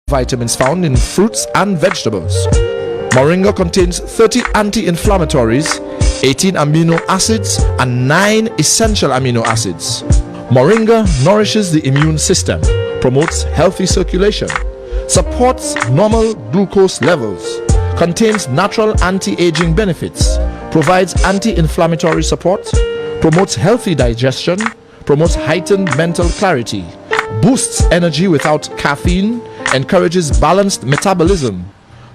vitamins found in fruits and vegetables. Moringa contains 30 anti-inflammatories, 18 amino acids, and 9 essential amino acids. Moringa nourishes the immune system, promotes healthy circulation, supports normal glucose levels, contains natural anti-aging benefits, provides anti-inflammatory support, promotes healthy digestion, promotes heightened mental clarity, boosts energy without caffeine, encourages balanced metabolism,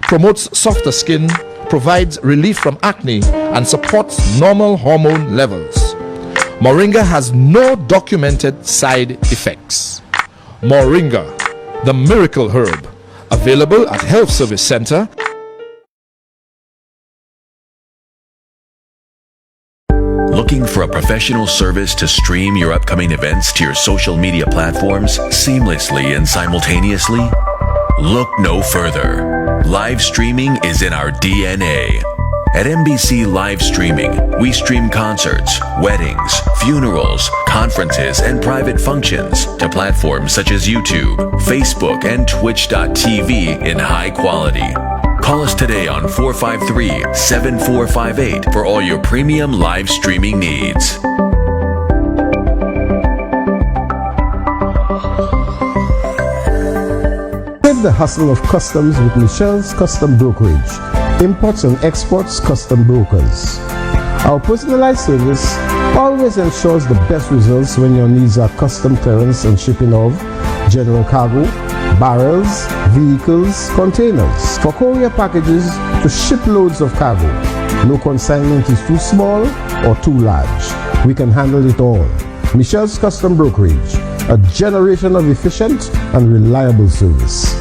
promotes softer skin, provides relief from acne, and supports normal hormone levels. Moringa has no documented side effects. Moringa, the miracle herb, available at Health Service Center. Looking for a professional service to stream your upcoming events to your social media platforms seamlessly and simultaneously? Look no further. Live streaming is in our DNA. At MBC Live Streaming, we stream concerts, weddings, funerals, conferences, and private functions to platforms such as YouTube, Facebook, and Twitch.tv in high quality. Call us today on 453-7458 for all your premium live streaming needs. With the hustle of customs with Michelle's Custom Brokerage, imports and exports custom brokers. Our personalized service always ensures the best results when your needs are custom clearance and shipping of general cargo, barrels, vehicles, containers. For courier packages to ship loads of cargo, no consignment is too small or too large. We can handle it all. Michelle's Custom Brokerage, a generation of efficient and reliable service.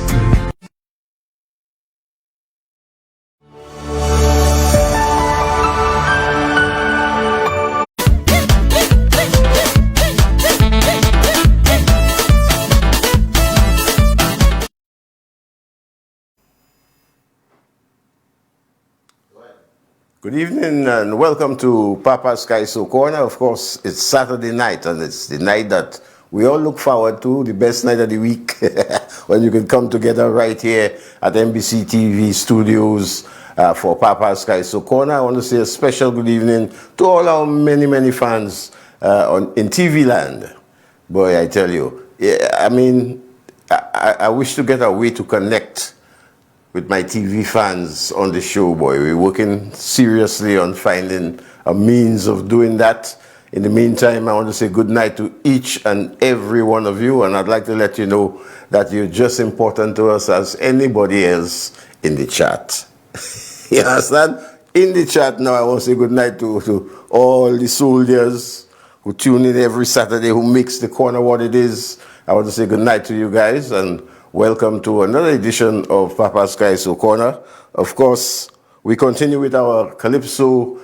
Good evening and welcome to Papa's Kaiso Corner. Of course, it's Saturday night and it's the night that we all look forward to, the best night of the week, when you can come together right here at NBC TV studios for Papa's Kaiso Corner. I want to say a special good evening to all our many fans in TV land. Boy, I tell you, I mean, I wish to get a way to connect with my TV fans on the show, boy. We're working seriously on finding a means of doing that. In the meantime, I want to say good night to each and every one of you, and I'd like to let you know that you're just important to us as anybody else in the chat. You understand? In the chat now, I want to say good night to all the soldiers who tune in every Saturday, who makes the corner what it is. I want to say good night to you guys, and welcome to another edition of Papa's Kaiso Corner. Of course, we continue with our Calypso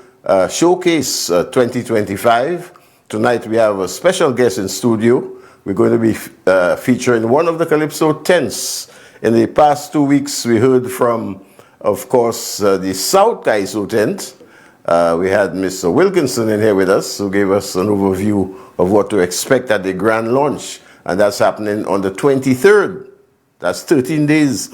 Showcase 2025. Tonight we have a special guest in studio. We're going to be featuring one of the Calypso tents. In the past 2 weeks, we heard from, of course, the South Kaiso tent. We had Mr. Wilkinson in here with us, who gave us an overview of what to expect at the grand launch. And that's happening on the 23rd. That's 13 days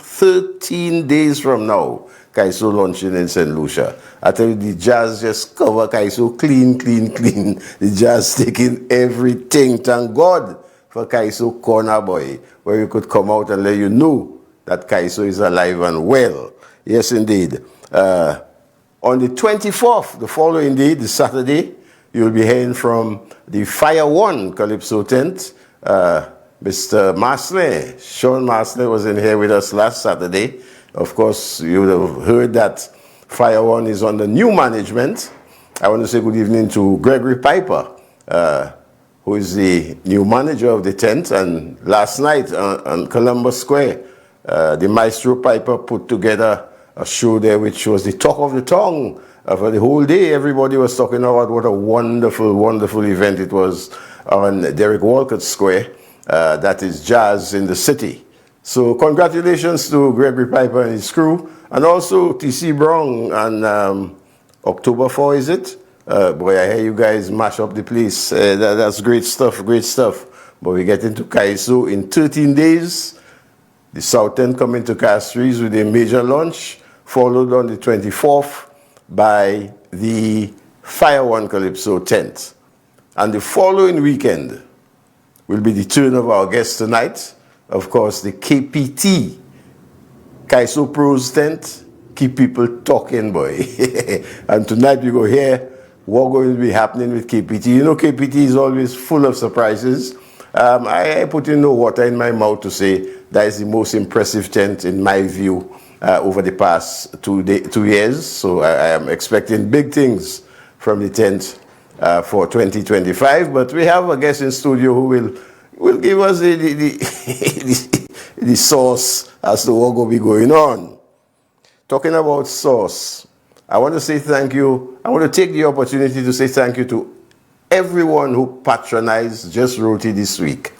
from now, Kaiso launching in St. Lucia. I tell you, the Jazz just cover Kaiso clean. The Jazz taking everything. Thank God for Kaiso Corner, boy, where you could come out and let you know that Kaiso is alive and well. Yes, indeed. On the 24th, the following day, the Saturday, you'll be hearing from the Fire One Calypso tent. Mr. Marsley, Sean Marsley was in here with us last Saturday. Of course, you would have heard that Fire One is under new management. I want to say good evening to Gregory Piper, who is the new manager of the tent. And last night on Columbus Square, the Maestro Piper put together a show there which was the talk of the tongue for the whole day. Everybody was talking about what a wonderful event it was on Derek Walcott Square. That is Jazz in the City. So congratulations to Gregory Piper and his crew, and also TC Brown on October 4, is it? Boy, I hear you guys mash up the place. That's great stuff. But we get into Kaiso in 13 days. The South End coming to Castries with a major launch, followed on the 24th by the Fire One Calypso tent. And the following weekend will be the turn of our guest tonight, of course, the KPT, Kaiso Pros tent. Keep people talking, boy. And tonight we go hear what's going to be happening with KPT. You know, KPT is always full of surprises. I put in no water in my mouth to say that is the most impressive tent in my view over the past 2 years. So I am expecting big things from the tent for 2025. But we have a guest in studio who will give us the source as to what will be going on. Talking about source, I want to say thank you. I want to take the opportunity to say thank you to everyone who patronized Just Roti this week.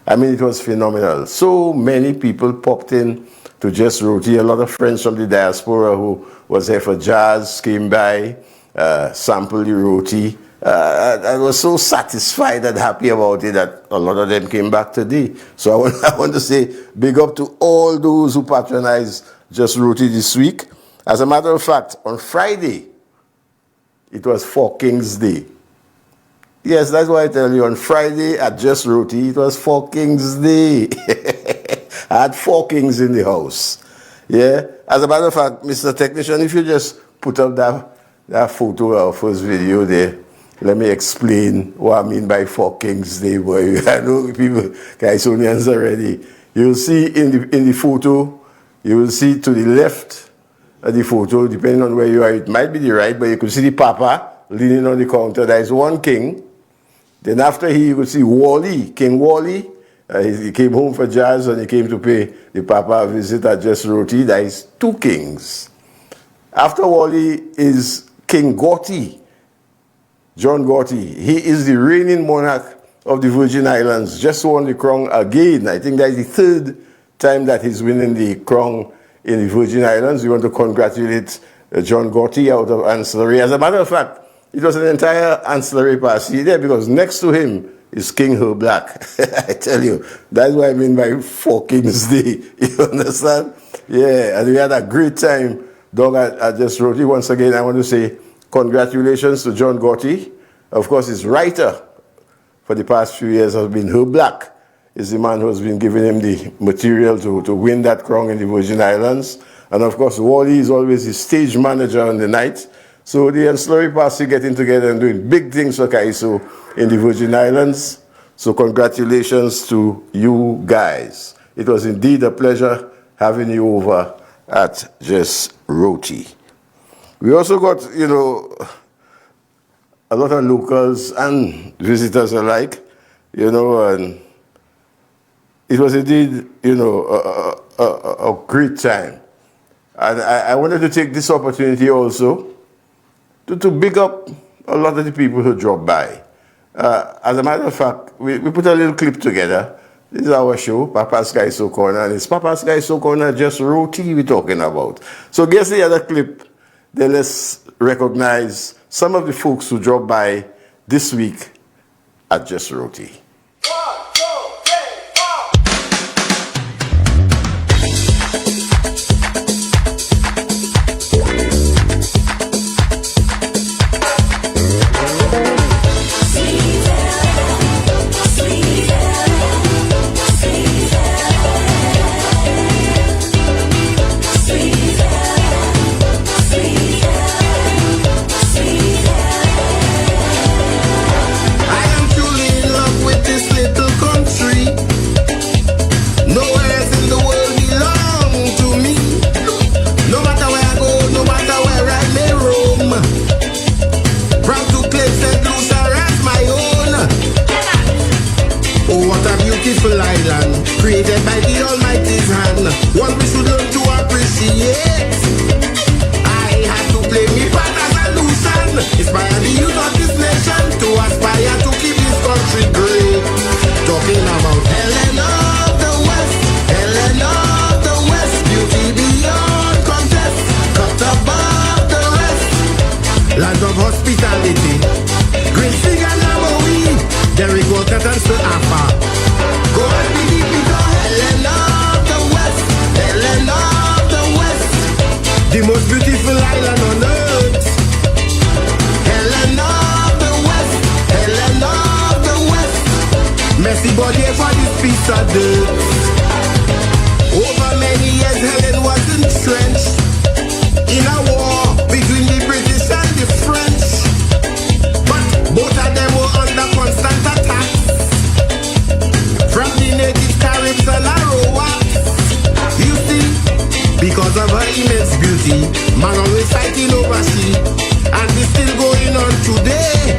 I mean, it was phenomenal. So many people popped in to Just Roti. A lot of friends from the diaspora who was here for jazz came by, sampled the roti. I was so satisfied and happy about it that a lot of them came back today. So I want to say big up to all those who patronized Just Roti this week. As a matter of fact, on Friday, it was 4 Kings Day. Yes, that's why I tell you, on Friday at Just Roti, it was 4 Kings Day. I had 4 kings in the house. Yeah. As a matter of fact, Mr. Technician, if you just put up that photo or first video there, let me explain what I mean by 4 Kings Day, boy. I know people, Kaisonians already. You'll see in the photo, you will see to the left of the photo, depending on where you are, it might be the right, but you could see the Papa leaning on the counter. There is one king. Then after you could see Wally, King Wally. He came home for jazz and he came to pay the Papa a visit at Just Roti. There is 2 kings. After Wally is King Gotti, John Gotti. He is the reigning monarch of the Virgin Islands. Just won the crown again. I think that is the 3rd time that he's winning the crown in the Virgin Islands. We want to congratulate John Gotti out of ancillary. As a matter of fact, it was an entire ancillary party there because next to him is King Her Black. I tell you, that's what I mean by 4 Kings Day. You understand? Yeah, and we had a great time down at Just Roti. Once again, I want to say congratulations to John Gotti. Of course, his writer for the past few years has been Her Black. Is the man who has been giving him the material to win that crown in the Virgin Islands. And of course, Wally is always his stage manager on the night. So the ancillary party getting together and doing big things for Kaiso in the Virgin Islands. So congratulations to you guys. It was indeed a pleasure having you over at Just Roti. We also got, you know, a lot of locals and visitors alike, you know, and it was indeed, you know, a great time. And I wanted to take this opportunity also to big up a lot of the people who dropped by. As a matter of fact, we put a little clip together. This is our show, Papa's Kaiso Corner, and it's Papa's Kaiso Corner Just Roti we're talking about. So guess the other clip, then let's recognize some of the folks who dropped by this week at Just Roti. I am truly in love with the most beautiful island on earth. Helen of the West, Helen of the West. Messy body for this piece of dirt. Over many years Helen was entrenched in a war between the British and the French. But both of them were under constant attack from the native Caribs and Arawaks. You see, because of her immense beauty, man always fighting over she, and it's still going on today.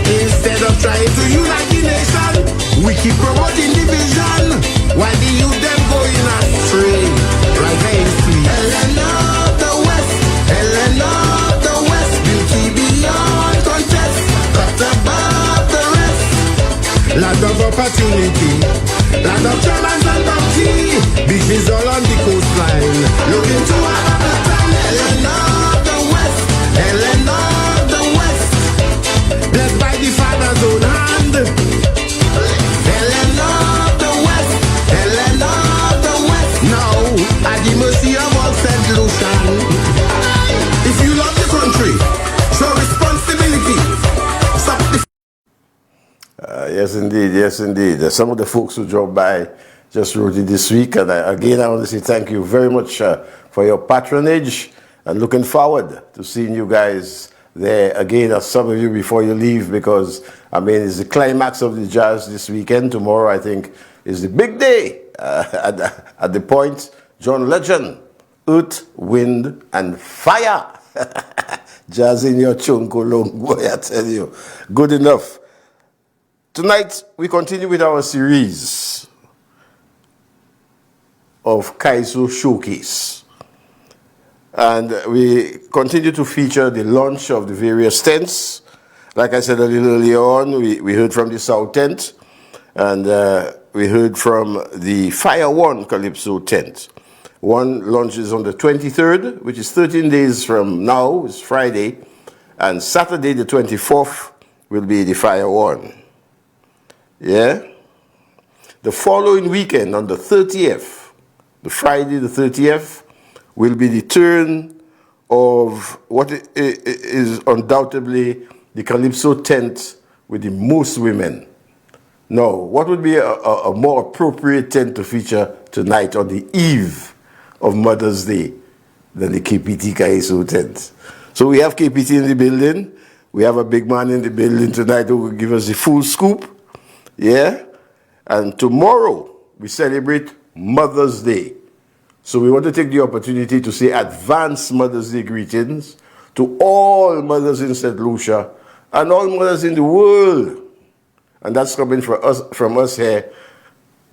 Instead of trying to unite the nation, we keep promoting division, while the youth them going astray. Right there is sweet. Helen of the West, Helen of the West, beauty beyond contest, cut above the rest. Land of opportunity, land of charms and bounty, beaches all on the coastline, looking to another time. Helen of the West, Helen of the West, blessed by the Father's own hand. Helen of the West, Helen of the West, now at the mercy of all St. Lucian. If you love the country, show responsibility. Stop the Yes, indeed. Yes, indeed. Some of the folks who dropped by just wrote it this week. And again, I want to say thank you very much for your patronage, and looking forward to seeing you guys there again, as some of you before you leave, because, I mean, it's the climax of the jazz this weekend. Tomorrow, I think, is the big day at the Point. John Legend, Earth, Wind, and Fire. Jazz in your chunkulung, boy, I tell you. Good enough. Tonight, we continue with our series of Kaiso Showcase. And we continue to feature the launch of the various tents. Like I said a little earlier on, we heard from the South tent, and we heard from the Fire One Calypso tent. One launches on the 23rd, which is 13 days from now, it's Friday, and Saturday the 24th will be the Fire One. Yeah? The following weekend, on the 30th, the Friday the 30th, will be the turn of what is undoubtedly the Calypso tent with the most women. Now, what would be a more appropriate tent to feature tonight on the eve of Mother's Day than the KPT Kaiso tent? So we have KPT in the building. We have a big man in the building tonight who will give us the full scoop. Yeah? And tomorrow, we celebrate Mother's Day. So we want to take the opportunity to say advanced Mother's Day greetings to all mothers in St. Lucia and all mothers in the world. And that's coming from us here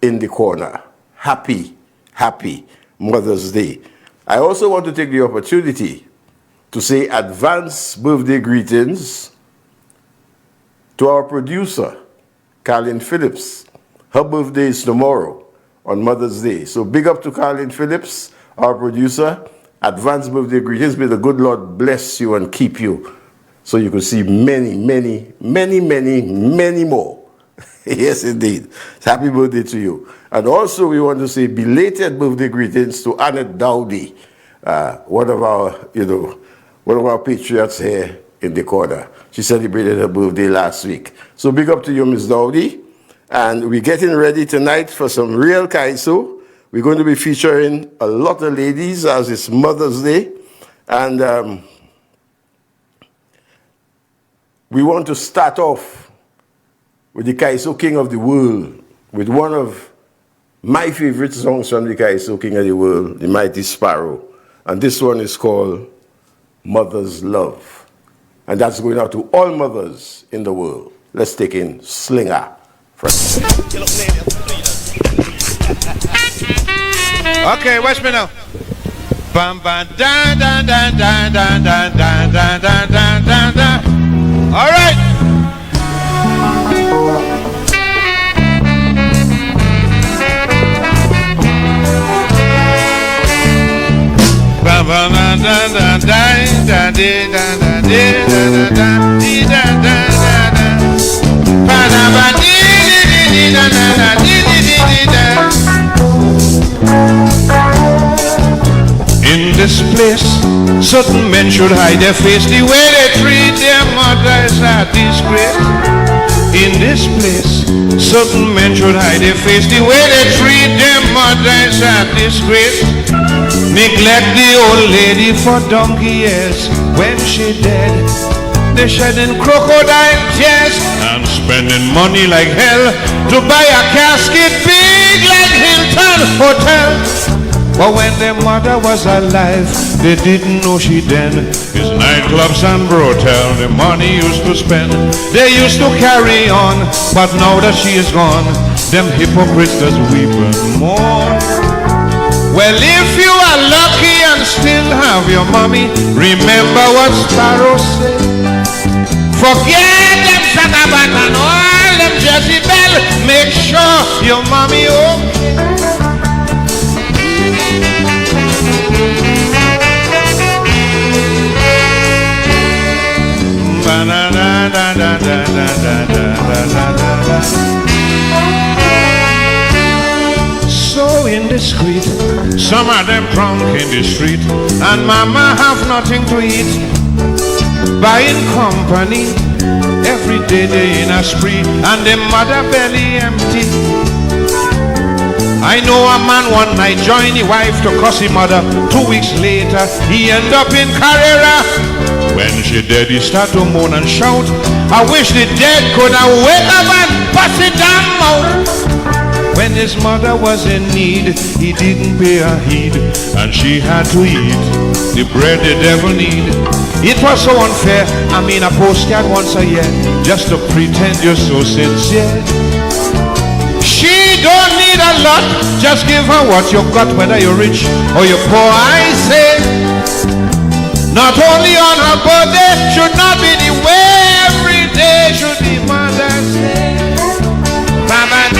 in the corner. Happy, happy Mother's Day. I also want to take the opportunity to say advanced birthday greetings to our producer, Carlin Phillips. Her birthday is tomorrow on Mother's Day. So big up to Carlin Phillips, our producer. Advanced birthday greetings. May the good Lord bless you and keep you so you can see many, many, many, many, many more. Yes, indeed. Happy birthday to you. And also we want to say belated birthday greetings to Annette Dowdy, one of our patriots here in the corner. She celebrated her birthday last week. So big up to you, Miss Dowdy. And we're getting ready tonight for some real Kaiso. We're going to be featuring a lot of ladies as it's Mother's Day. And we want to start off with the Kaiso King of the World, with one of my favorite songs from the Kaiso King of the World, the Mighty Sparrow. And this one is called Mother's Love. And that's going out to all mothers in the world. Let's take in Slinger. Okay, watch me now. Bam bam dan dan dan dan dan dan dan dan dan dan dan dan. All right. Bam bam dan dan dan dan dan dan dan dan dan dan dan. Ba da ba di di da da da di di da. In the this place, certain men should hide their face. The way they treat their mother is a disgrace. In this place, certain men should hide their face. The way they treat their mother is a disgrace. Neglect the old lady for donkey years. When she dead, they shedding crocodile tears and spending money like hell to buy a casket big like Hilton Hotel. But when their mother was alive, they didn't know she then. It's nightclubs and brothel, the money used to spend. They used to carry on, but now that she is gone, them hypocrites does weep and mourn. Well, if you are lucky and still have your mommy, remember what Sparrow said. Forget them Shakabat and all them Jezebel. Make sure your mommy okay. So indiscreet, some of them drunk in the street, and mama have nothing to eat. Buying company, every day they in a spree, and the mother belly empty. I know a man one night joined the wife to cuss his mother. 2 weeks later, he end up in Carrera. When she dead, he start to moan and shout, I wish the dead could have wake up and bust it down mouth. When his mother was in need, he didn't pay her heed, and she had to eat the bread the devil need. It was so unfair. I mean, a postcard once a year, just to pretend you're so sincere. She don't need a lot, just give her what you got, whether you're rich or you're poor, I say. Not only on her birthday, should not be the way every day should be Mother's Day. Baba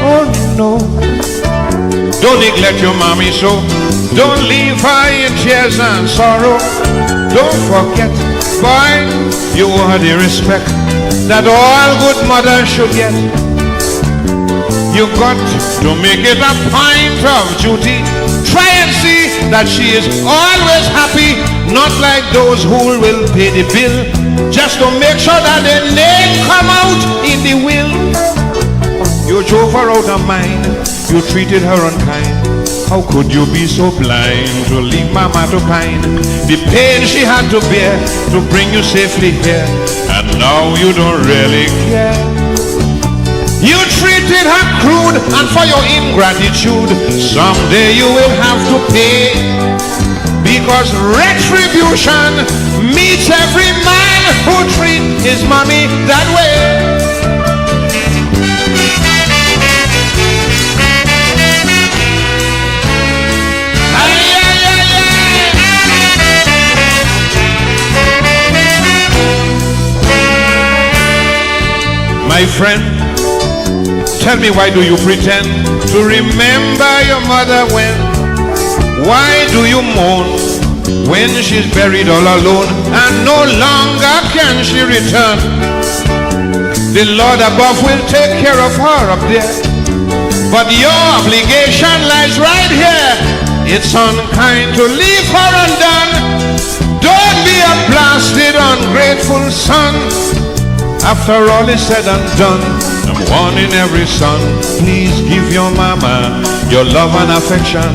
Oh no, don't neglect your mommy so. Don't leave her in tears and sorrow. Don't forget, boy, you owe her the respect that all good mothers should get. You got to make it a point of duty. Try and see that she is always happy, not like those who will pay the bill just to make sure that the name come out in the will. You drove her out of mind, you treated her unkind. How could you be so blind to leave mama to pine? The pain she had to bear to bring you safely here, and now you don't really care. You treated her crude, and for your ingratitude, someday you will have to pay. Because retribution meets every man who treats his mommy that way. My friend, tell me, why do you pretend to remember your mother when? Why do you mourn when she's buried all alone and no longer can she return? The Lord above will take care of her up there, but your obligation lies right here. It's unkind to leave her undone. Don't be a blasted, ungrateful son. After all is said and done, I'm warning every son, please give your mama your love and affection.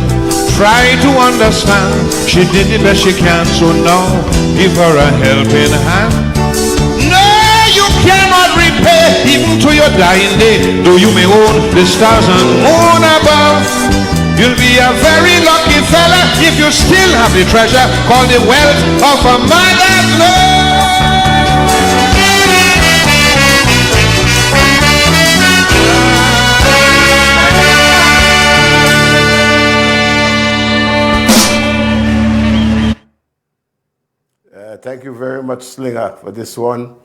Try to understand, she did the best she can, so now give her a helping hand. No, you cannot repay, even to your dying day, though you may own the stars and moon above. You'll be a very lucky fella if you still have the treasure called the wealth of a mother's love. Thank you very much, Slinger, for this one.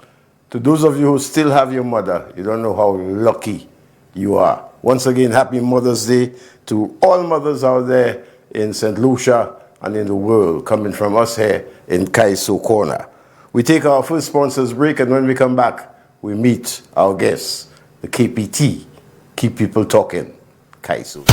To those of you who still have your mother, you don't know how lucky you are. Once again, happy Mother's Day to all mothers out there in St. Lucia and in the world, coming from us here in Kaiso Corner. We take our first sponsors break, and when we come back, we meet our guests, the KPT, Keep People Talking, Kaiso.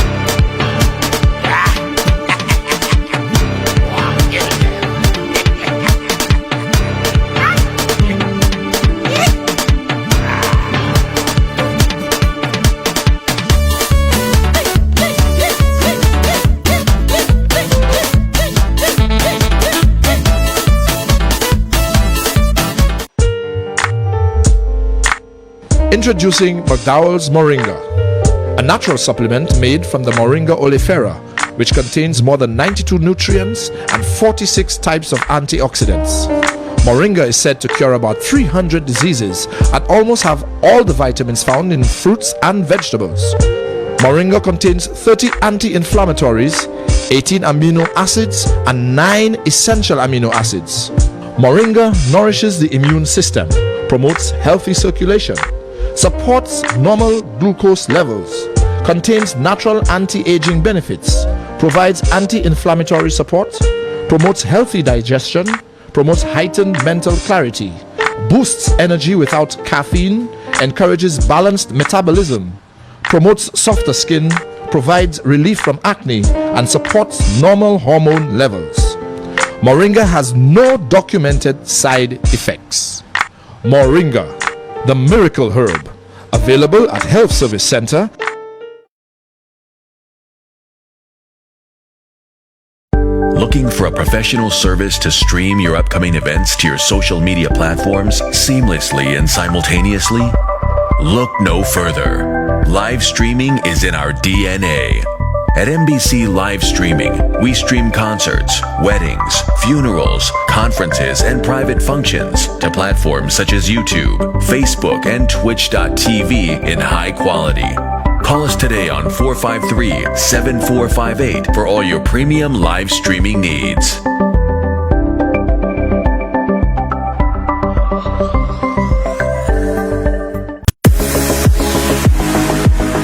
Introducing McDowell's Moringa, a natural supplement made from the Moringa oleifera, which contains more than 92 nutrients and 46 types of antioxidants. Moringa is said to cure about 300 diseases and almost have all the vitamins found in fruits and vegetables. Moringa contains 30 anti-inflammatories, 18 amino acids, and 9 essential amino acids. Moringa nourishes the immune system, promotes healthy circulation, supports normal glucose levels, contains natural anti-aging benefits, provides anti-inflammatory support, promotes healthy digestion, promotes heightened mental clarity, boosts energy without caffeine, encourages balanced metabolism, promotes softer skin, provides relief from acne, and supports normal hormone levels. Moringa has no documented side effects. Moringa, the miracle herb, available at Health Service Center. Looking for a professional service to stream your upcoming events to your social media platforms seamlessly and simultaneously? Look no further. Live streaming is in our DNA. At MBC Live Streaming, we stream concerts, weddings, funerals, conferences, and private functions to platforms such as YouTube, Facebook, and Twitch.tv in high quality. Call us today on 453-7458 for all your premium live streaming needs.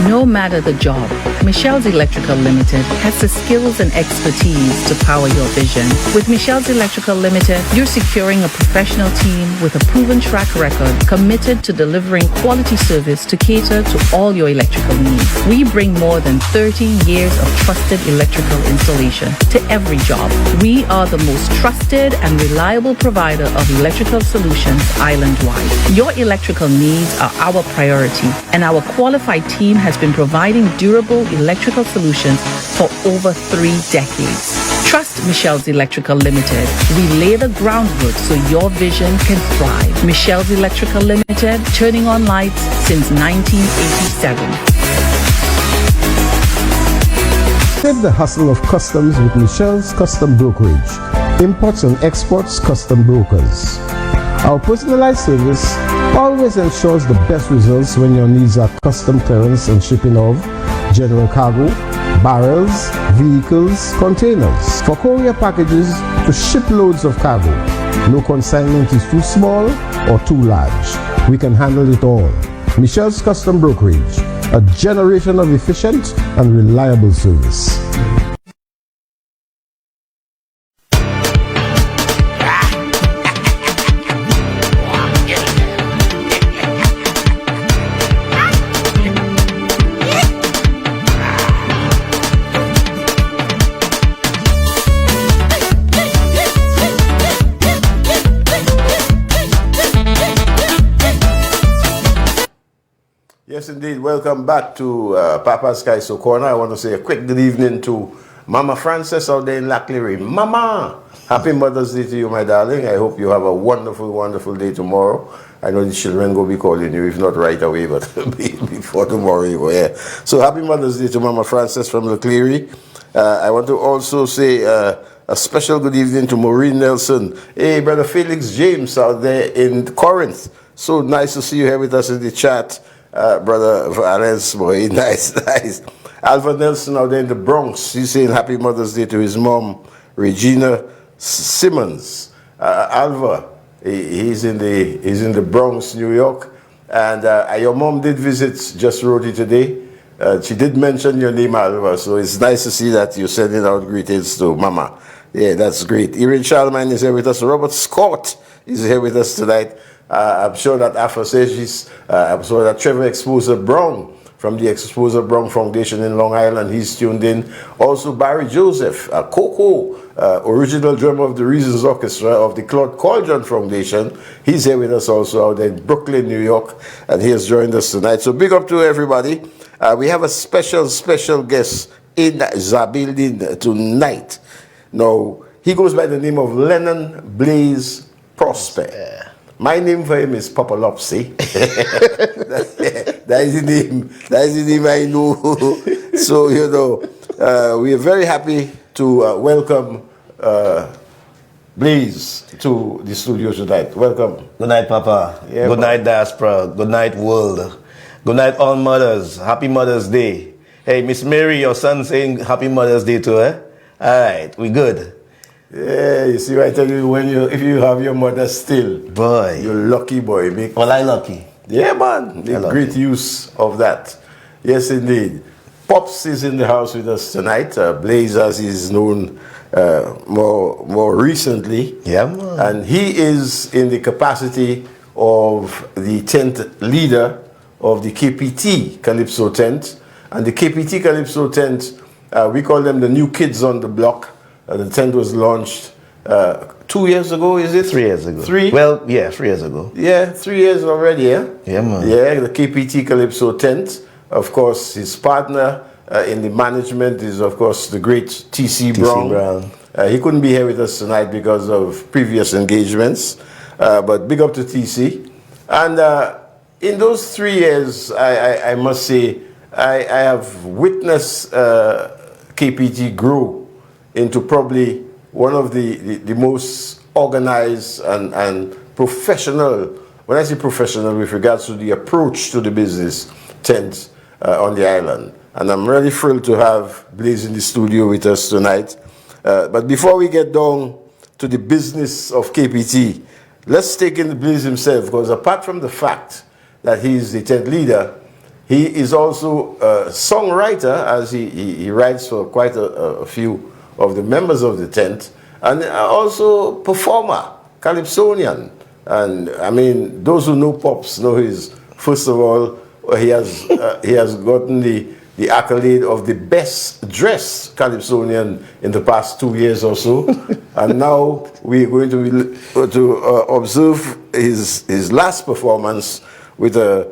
No matter the job, Michelle's Electrical Limited has the skills and expertise to power your vision. With Michelle's Electrical Limited, you're securing a professional team with a proven track record committed to delivering quality service to cater to all your electrical needs. We bring more than 30 years of trusted electrical installation to every job. We are the most trusted and reliable provider of electrical solutions island-wide. Your electrical needs are our priority, and our qualified team has been providing durable electrical solutions for over 3 decades. Trust Michelle's Electrical Limited. We lay the groundwork so your vision can thrive. Michelle's Electrical Limited, turning on lights since 1987. Save the hustle of customs with Michelle's Custom Brokerage, imports and exports custom brokers. Our personalized service always ensures the best results when your needs are custom clearance and shipping of general cargo, barrels, vehicles, containers. For courier packages to ship loads of cargo, no consignment is too small or too large. We can handle it all. Michelle's Custom Brokerage, a generation of efficient and reliable service. Yes, indeed. Welcome back to Papa's Kaiso Corner. I want to say a quick good evening to Mama Frances out there in Laclery. Mama, happy Mother's Day to you, my darling. I hope you have a wonderful, wonderful day tomorrow. I know the children will be calling you, if not right away, but before tomorrow you go, yeah. So happy Mother's Day to Mama Frances from Laclery. I want to also say a special good evening to Maureen Nelson. Hey, Brother Felix James out there in Corinth. So nice to see you here with us in the chat. Brother Valence, boy, nice. Alva Nelson out there in the Bronx, he's saying happy Mother's Day to his mom, Regina Simmons. Alva, he's in the Bronx, New York, and your mom did visit Just Roti today. She did mention your name, Alva, so it's nice to see that you're sending out greetings to Mama. Yeah, that's great. Erin Charlemagne is here with us. Robert Scott is here with us tonight. I'm sure that I'm sure that Trevor Exposer Brown from the Exposer Brown Foundation in Long Island, he's tuned in. Also Barry Joseph, Coco, original drummer of the Reasons Orchestra of the Claude Cauldron Foundation. He's here with us also out in Brooklyn, New York, and he has joined us tonight. So big up to everybody. We have a special guest in the building tonight. Now, he goes by the name of Lennon Blaze Prosper. Yeah. My name for him is Papa Lopsy. That is the name I know. So, we are very happy to welcome Blaze to the studio tonight. Welcome. Good night, Papa. Yeah, Good night, diaspora. Good night, world. Good night, all mothers. Happy Mother's Day. Hey, Miss Mary, your son saying Happy Mother's Day to her. All right, we good. Yeah, you see, I tell you, if you have your mother still, Boy. you're lucky, boy. Well, I lucky. Yeah, man. Make great use of that. Yes, indeed. Pops is in the house with us tonight. Blaze, as he's known more recently. Yeah, man. And he is in the capacity of the tent leader of the KPT Calypso tent. And the KPT Calypso tent, we call them the new kids on the block. The tent was launched 2 years ago, is it? 3 years ago. 3? Well, yeah, 3 years ago. Yeah, 3 years already, yeah? Yeah, man. Yeah, the KPT Calypso tent. Of course, his partner in the management is, of course, the great T.C. Brown. He couldn't be here with us tonight because of previous engagements, but big up to T.C. And in those 3 years, I must say, I have witnessed KPT grow into probably one of the most organized and professional, when I say professional with regards to the approach to the business tent on the island. And I'm really thrilled to have Blaze in the studio with us tonight. But before we get down to the business of KPT, let's take in Blaze himself, because apart from the fact that he's the tent leader, he is also a songwriter, as he writes for quite a few of the members of the tent, and also performer, calypsonian. And I mean, those who know Pops know first of all, he has gotten the accolade of the best dressed calypsonian in the past 2 years or so. And now we're going to observe his last performance with a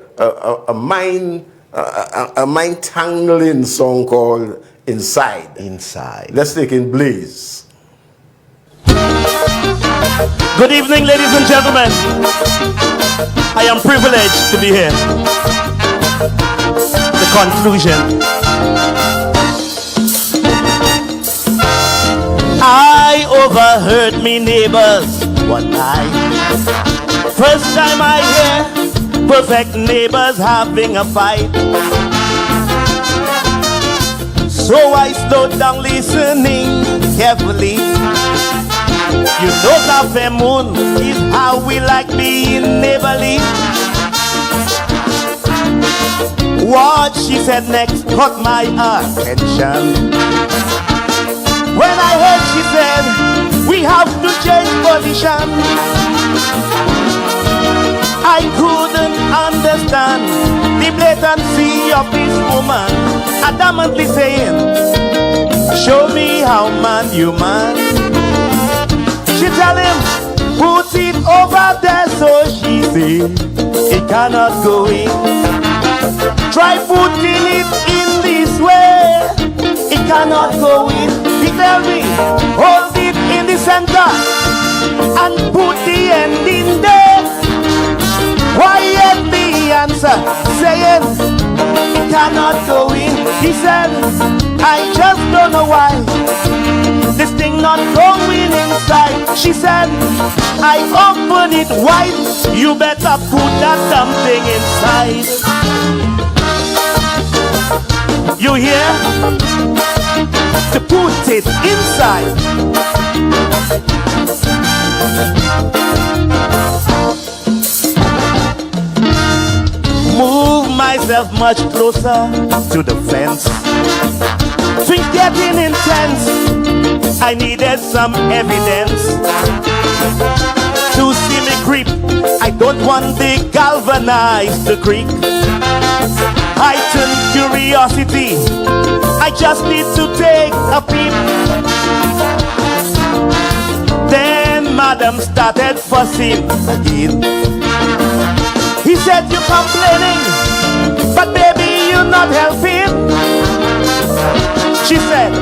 mind-tangling song called Inside. Let's take in Blaze. Good evening, ladies and gentlemen. I am privileged to be here. The conclusion. I overheard me neighbors one night. First time I hear perfect neighbors having a fight. So I slowed down listening carefully. You know Cafe Moon is how we like being neighborly. What she said next caught my attention. When I heard she said, we have to change position. I couldn't understand the blatancy of this woman, adamantly saying, show me how man you man. She tell him, put it over there, so she say, it cannot go in. Try putting it in this way, it cannot go in. He tell me, hold it in the center and put the end in there. Why yet the answer saying it cannot go in? He said, I just don't know why this thing not going inside. She said, I open it wide. You better put that damn thing inside. You hear? To put it inside. Move myself much closer to the fence. Things getting intense. I needed some evidence to see me creep. I don't want the galvanized to creak. Heightened curiosity, I just need to take a peep. Then madam started fussing again. He said, you're complaining, but baby, you're not helping. She said,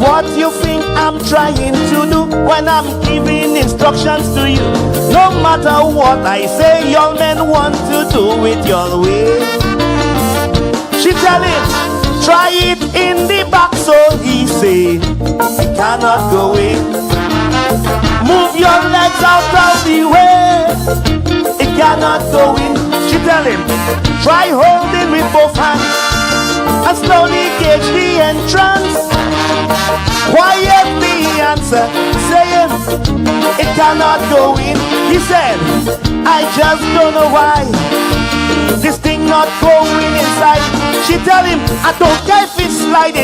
what you think I'm trying to do when I'm giving instructions to you? No matter what I say, your men want to do it your way. She tell him, try it in the back, so he say, it cannot go in. Move your legs out of the way, it cannot go in. She tell him, try holding with both hands and slowly gauge the entrance. Quietly answer, saying, it cannot go in. He said, I just don't know why this thing not going inside. She tell him, I don't care if it's slide,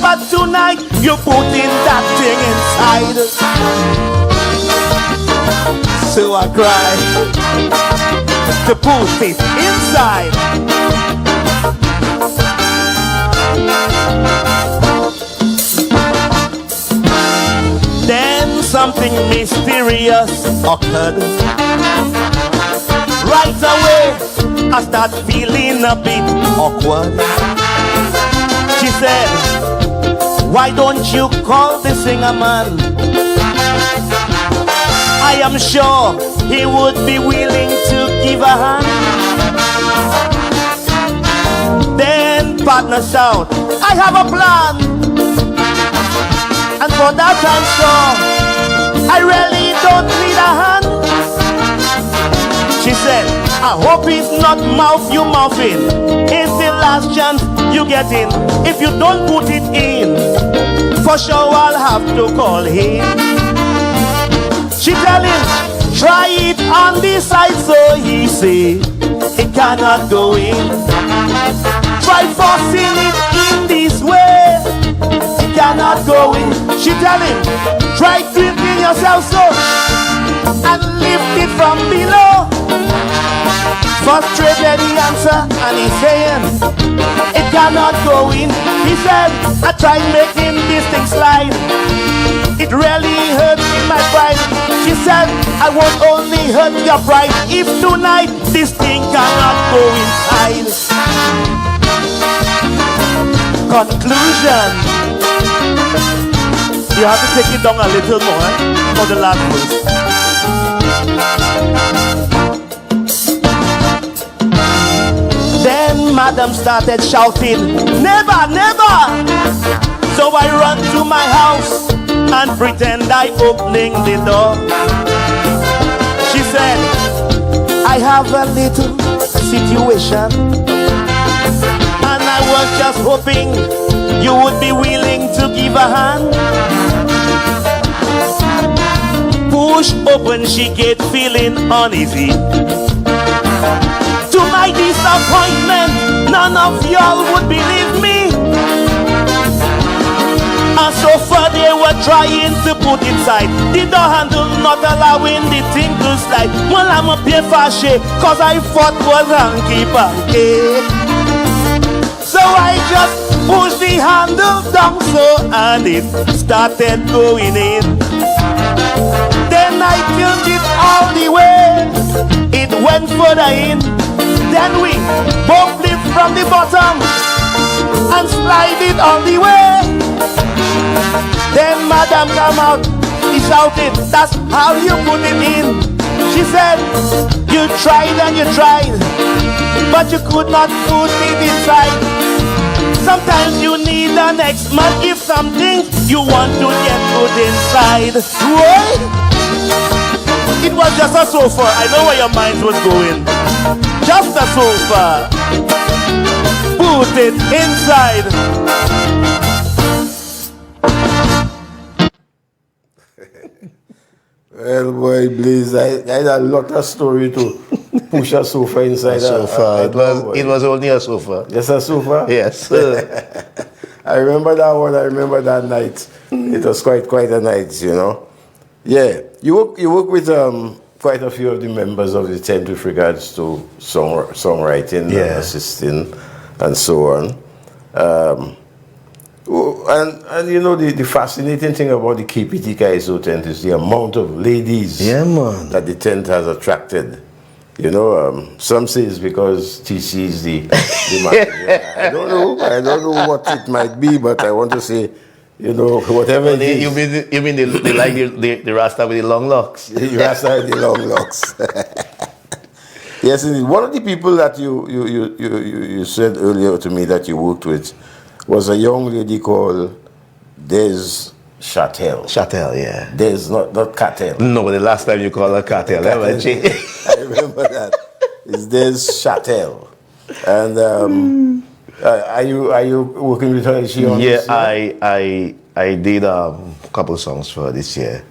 but tonight you put in that thing inside. So I cry to put it inside. Then something mysterious occurred. Right away, I start feeling a bit awkward. She said, why don't you call the singer man? I am sure he would be willing to give a hand. Then partner shout, I have a plan. And for that I'm sure I really don't need a hand. She said, I hope it's not mouth you mouthing. It's the last chance you get in. If you don't put it in, for sure I'll have to call him. She tell him, try it on the side, so he say, it cannot go in. Try forcing it in this way, it cannot go in. She tell him, try twisting yourself so, and lift it from below. Frustrated he answer, and he's saying, it cannot go in. He said, I tried making this thing slide. It really hurts in my pride. She said, I won't only hurt your pride if tonight this thing cannot go inside. Conclusion. You have to take it down a little more for the last verse. Then madam started shouting, never, never. So I run to my house and pretend I opening the door. She said, I have a little situation, and I was just hoping you would be willing to give a hand. Push open she gate feeling uneasy. To my disappointment, none of y'all would believe me. And so far they were trying to put inside the door handle, not allowing the thing to slide. Well, I'm a pay fashe, cause I thought was hanky-panky. So I just pushed the handle down so, and it started going in. Then I turned it all the way, it went further in. Then we both lift from the bottom and slide it on the way. Then madam come out, he shouted, that's how you put it in. She said, you tried and you tried, but you could not put it inside. Sometimes you need an expert if something you want to get put inside. What? It was just a sofa. I know where your mind was going. Just a sofa. Put it inside. Well, boy, Blaze, I had a lot of story to push a sofa inside. A sofa. It was only a sofa. Just a sofa? Yes. I remember that one. I remember that night. It was quite a night, you know. Yeah, you work with quite a few of the members of the tent with regards to songwriting and assisting and so on. And you know, the fascinating thing about the KPT Kaiso tent is the amount of ladies that the tent has attracted. You know, some say it's because TC is the manager. I don't know what it might be, but I want to say, you know, whatever it is. You mean they like the Rasta with the long locks? The Rasta with the long locks. Yes, indeed. One of the people that you said earlier to me that you worked with was a young lady called Des Chattel. Chattel, yeah. Des, not Cattel. No, the last time you called her Cattel. I remember that. It's Des Chattel. And are you working with her? Is she on this year? I did a couple songs for her this year.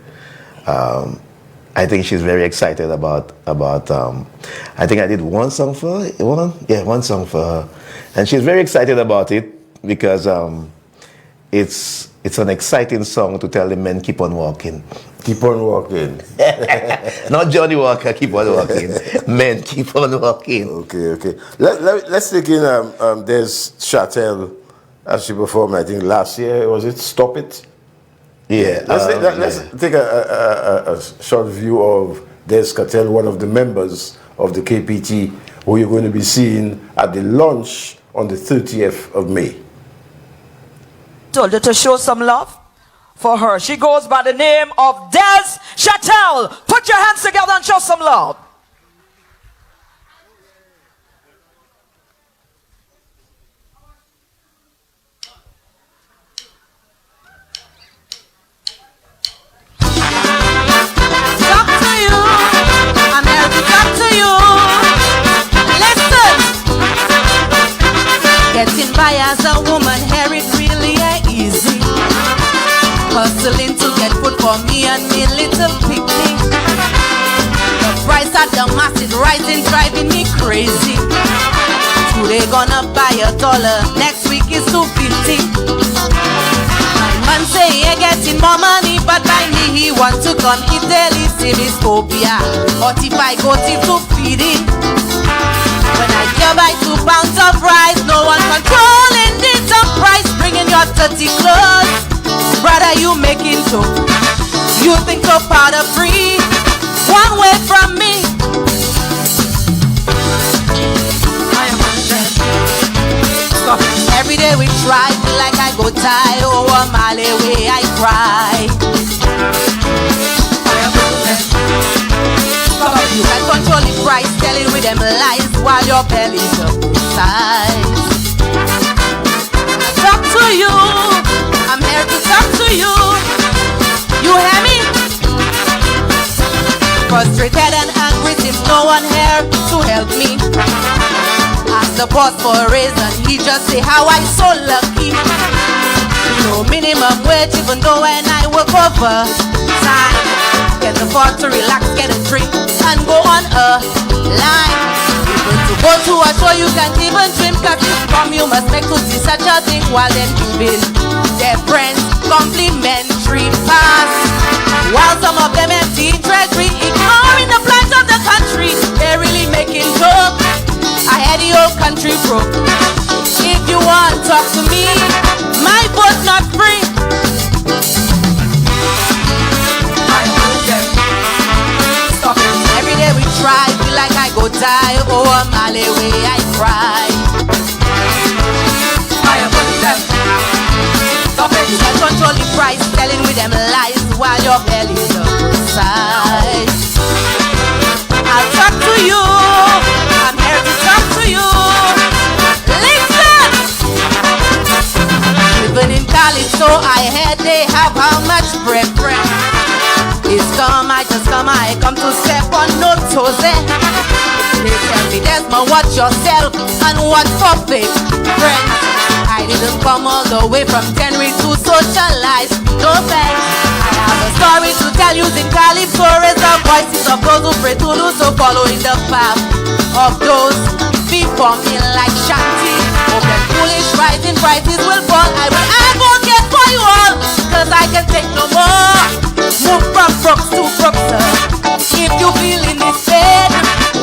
I think she's very excited about I think I did one song for her. One song for her. And she's very excited about it because it's an exciting song to tell the men keep on walking. Keep on walking. Not Johnny Walker, keep on walking. Men keep on walking. Okay. Let's take in Des Chattel as she performed, I think last year. Was it Stop It? Yeah. Let's take a short view of Des Chattel, one of the members of the KPT, who you're going to be seeing at the launch on the 30th of May. Told her to show some love for her. She goes by the name of Des Chattel. Put your hands together and show some love. Talk to you. I'm here to talk to you. Listen. Getting by as a woman, here it really ain't easy. Hustling to get food for me and me little picnic. The price of the mass is rising, driving me crazy. Today gonna buy $1, next week is $2.50. My man say he ain't getting more money, but by me he want to come Italy, see me Scopia. 45 go to feed him. When I can buy 2 pounds of rice, no one controlling this price, bringing your 30 clothes. Brother, you making so. You think you're part of free, one way from me. I am every day we try, feel like I go tie. Oh, a mile away I cry. You can control the price, telling with them lies while your belly's up size. Talk to you, I'm here to talk to you. You hear me? Frustrated and angry, since no one here to help me. Ask the boss for a raise and he just say how I'm so lucky. No minimum wage even though when I work overtime. Can afford to relax, get a drink and go on a line. Even to go to a show you can't even dream, cause it's from you must make to see such a thing while them giving their friends complimentary pass. While some of them empty treasury, ignoring the plight of the country, they're really making joke. I had the old country broke. If you want talk to me, my vote's not free. Every day we try, feel like I go die. Oh, a mile away I cry. You can control the price, telling with them lies while your belly's upside. I'll talk to you, I'm here to talk to you. Listen! Even in Kaiso, I heard they have how much preference. It's come, I come to step on no toes. They tell me Desmond, watch yourself and watch for fake friends. I didn't come all the way from Tenerife to socialize, no thanks. I have a story to tell you in Calypso, raise the voices of those who pray to do so, following the path of those before me like Shanti. Hope that foolish rising prices will fall. I will advocate for you all. cause I can take no more. Move from Brooks to Brooks. If you feeling this pain,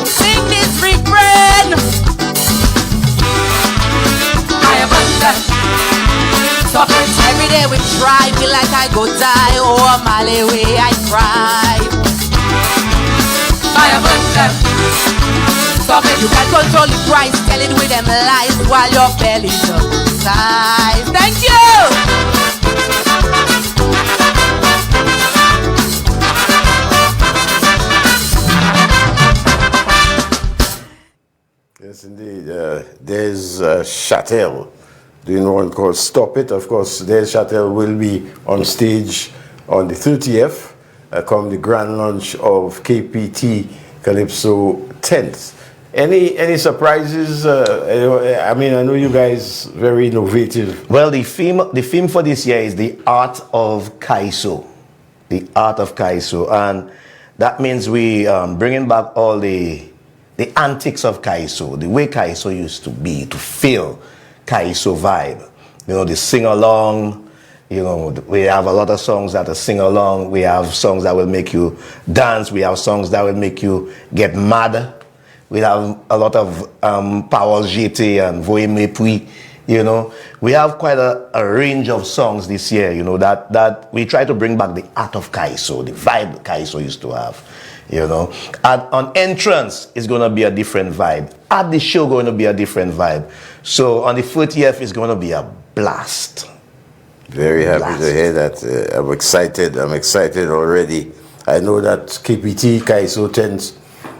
sing this refrain. I am under. Suffering every day we try. Feel like I go die. Oh, a mile away I cry. I am under. Suffering you can control the price. Tell it with them lies while your belly's up size. Thank you. Yes, indeed. There's Chattel doing one called Stop It. Of course, there's Chattel will be on stage on the 30th, come the grand launch of KPT Calypso 10th. Any surprises? I mean, I know you guys very innovative. Well, the theme for this year is the art of Kaiso. The art of Kaiso. And that means we bringing back all the antics of Kaiso, the way Kaiso used to be, to feel Kaiso vibe. You know, the sing-along, you know, we have a lot of songs that are sing-along. We have songs that will make you dance. We have songs that will make you get mad. We have a lot of Power GT and Voye Mepui, you know. We have quite a range of songs this year, you know, that we try to bring back the art of Kaiso, the vibe Kaiso used to have. You know, on entrance is going to be a different vibe. At the show, going to be a different vibe. So on the 40th, it's going to be a blast. Very happy to hear that. I'm excited. I'm excited already. I know that KPT Kaiso tends,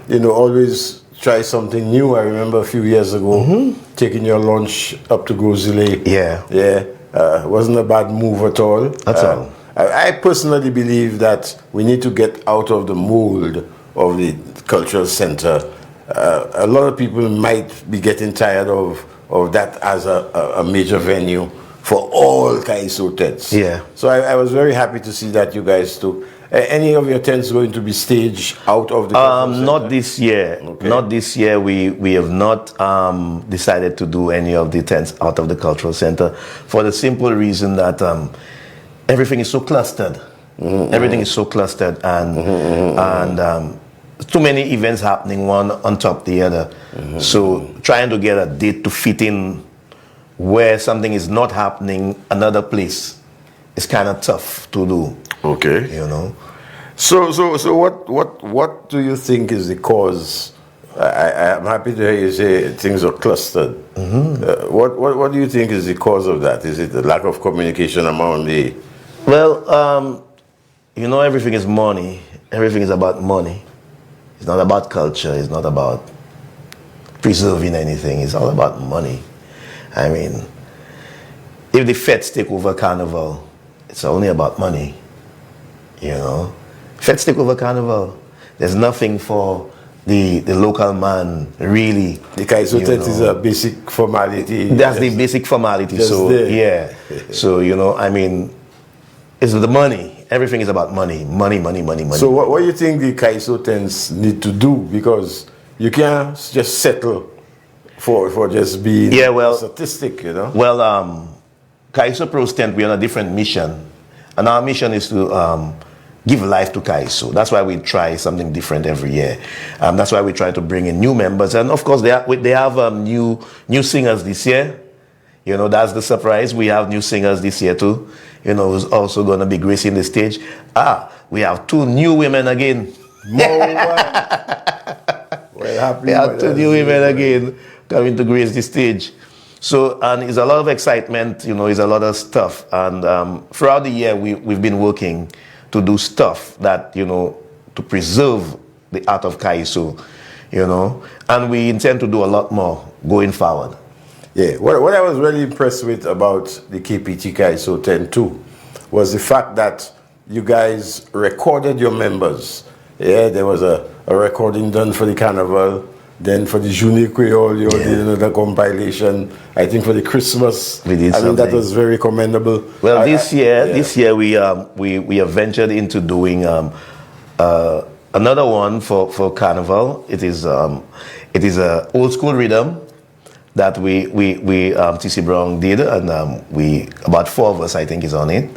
you know, always try something new. I remember a few years ago taking your lunch up to Gozile. Yeah. Wasn't a bad move at all. At all. I personally believe that we need to get out of the mold of the cultural center. A lot of people might be getting tired of that as a major venue for all Kaiso tents. Yeah. So I was very happy to see that you guys too. Any of your tents going to be staged out of the cultural center? Not this year. Okay. Not this year. We have not decided to do any of the tents out of the cultural center for the simple reason that everything is so clustered. Everything is so clustered, and too many events happening one on top of the other. So trying to get a date to fit in where something is not happening another place is kind of tough to do. Okay. You know. So what do you think is the cause? I'm happy to hear you say things are clustered. What do you think is the cause of that? Is it the lack of communication among the? Well, you know, everything is money. Everything is about money. It's not about culture. It's not about preserving anything. It's all about money. I mean, if the feds take over Carnival, it's only about money. You know, feds take over Carnival. There's nothing for the local man really. The Kaiso tent is a basic formality. That's the basic formality. So there. yeah. So you know, I mean, it's the money. Everything is about money. Money. So what do you think the Kaiso tents need to do? Because you can't just settle for just being a statistic, you know? Well, Kaiso Pros tent, we're on a different mission. And our mission is to give life to Kaiso. That's why we try something different every year. That's why we try to bring in new members. And of course, they have new singers this year. You know, that's the surprise. We have new singers this year too. You know, who's also going to be gracing the stage. We have 2 new women again. We have 2 new women again coming to grace the stage. So, and it's a lot of excitement, you know, it's a lot of stuff. And throughout the year, we've been working to do stuff that, you know, to preserve the art of Kaiso, you know. And we intend to do a lot more going forward. Yeah, what I was really impressed with about the KPT Kaiso 10-2 was the fact that you guys recorded your members. Yeah, there was a recording done for the Carnival. Then for the Journée Creole, you did another compilation. I think for the Christmas, we did something. That was very commendable. Well, this year we have ventured into doing another one for Carnival. It is a old school rhythm that we TC Brown did, and we about 4 of us I think is on it.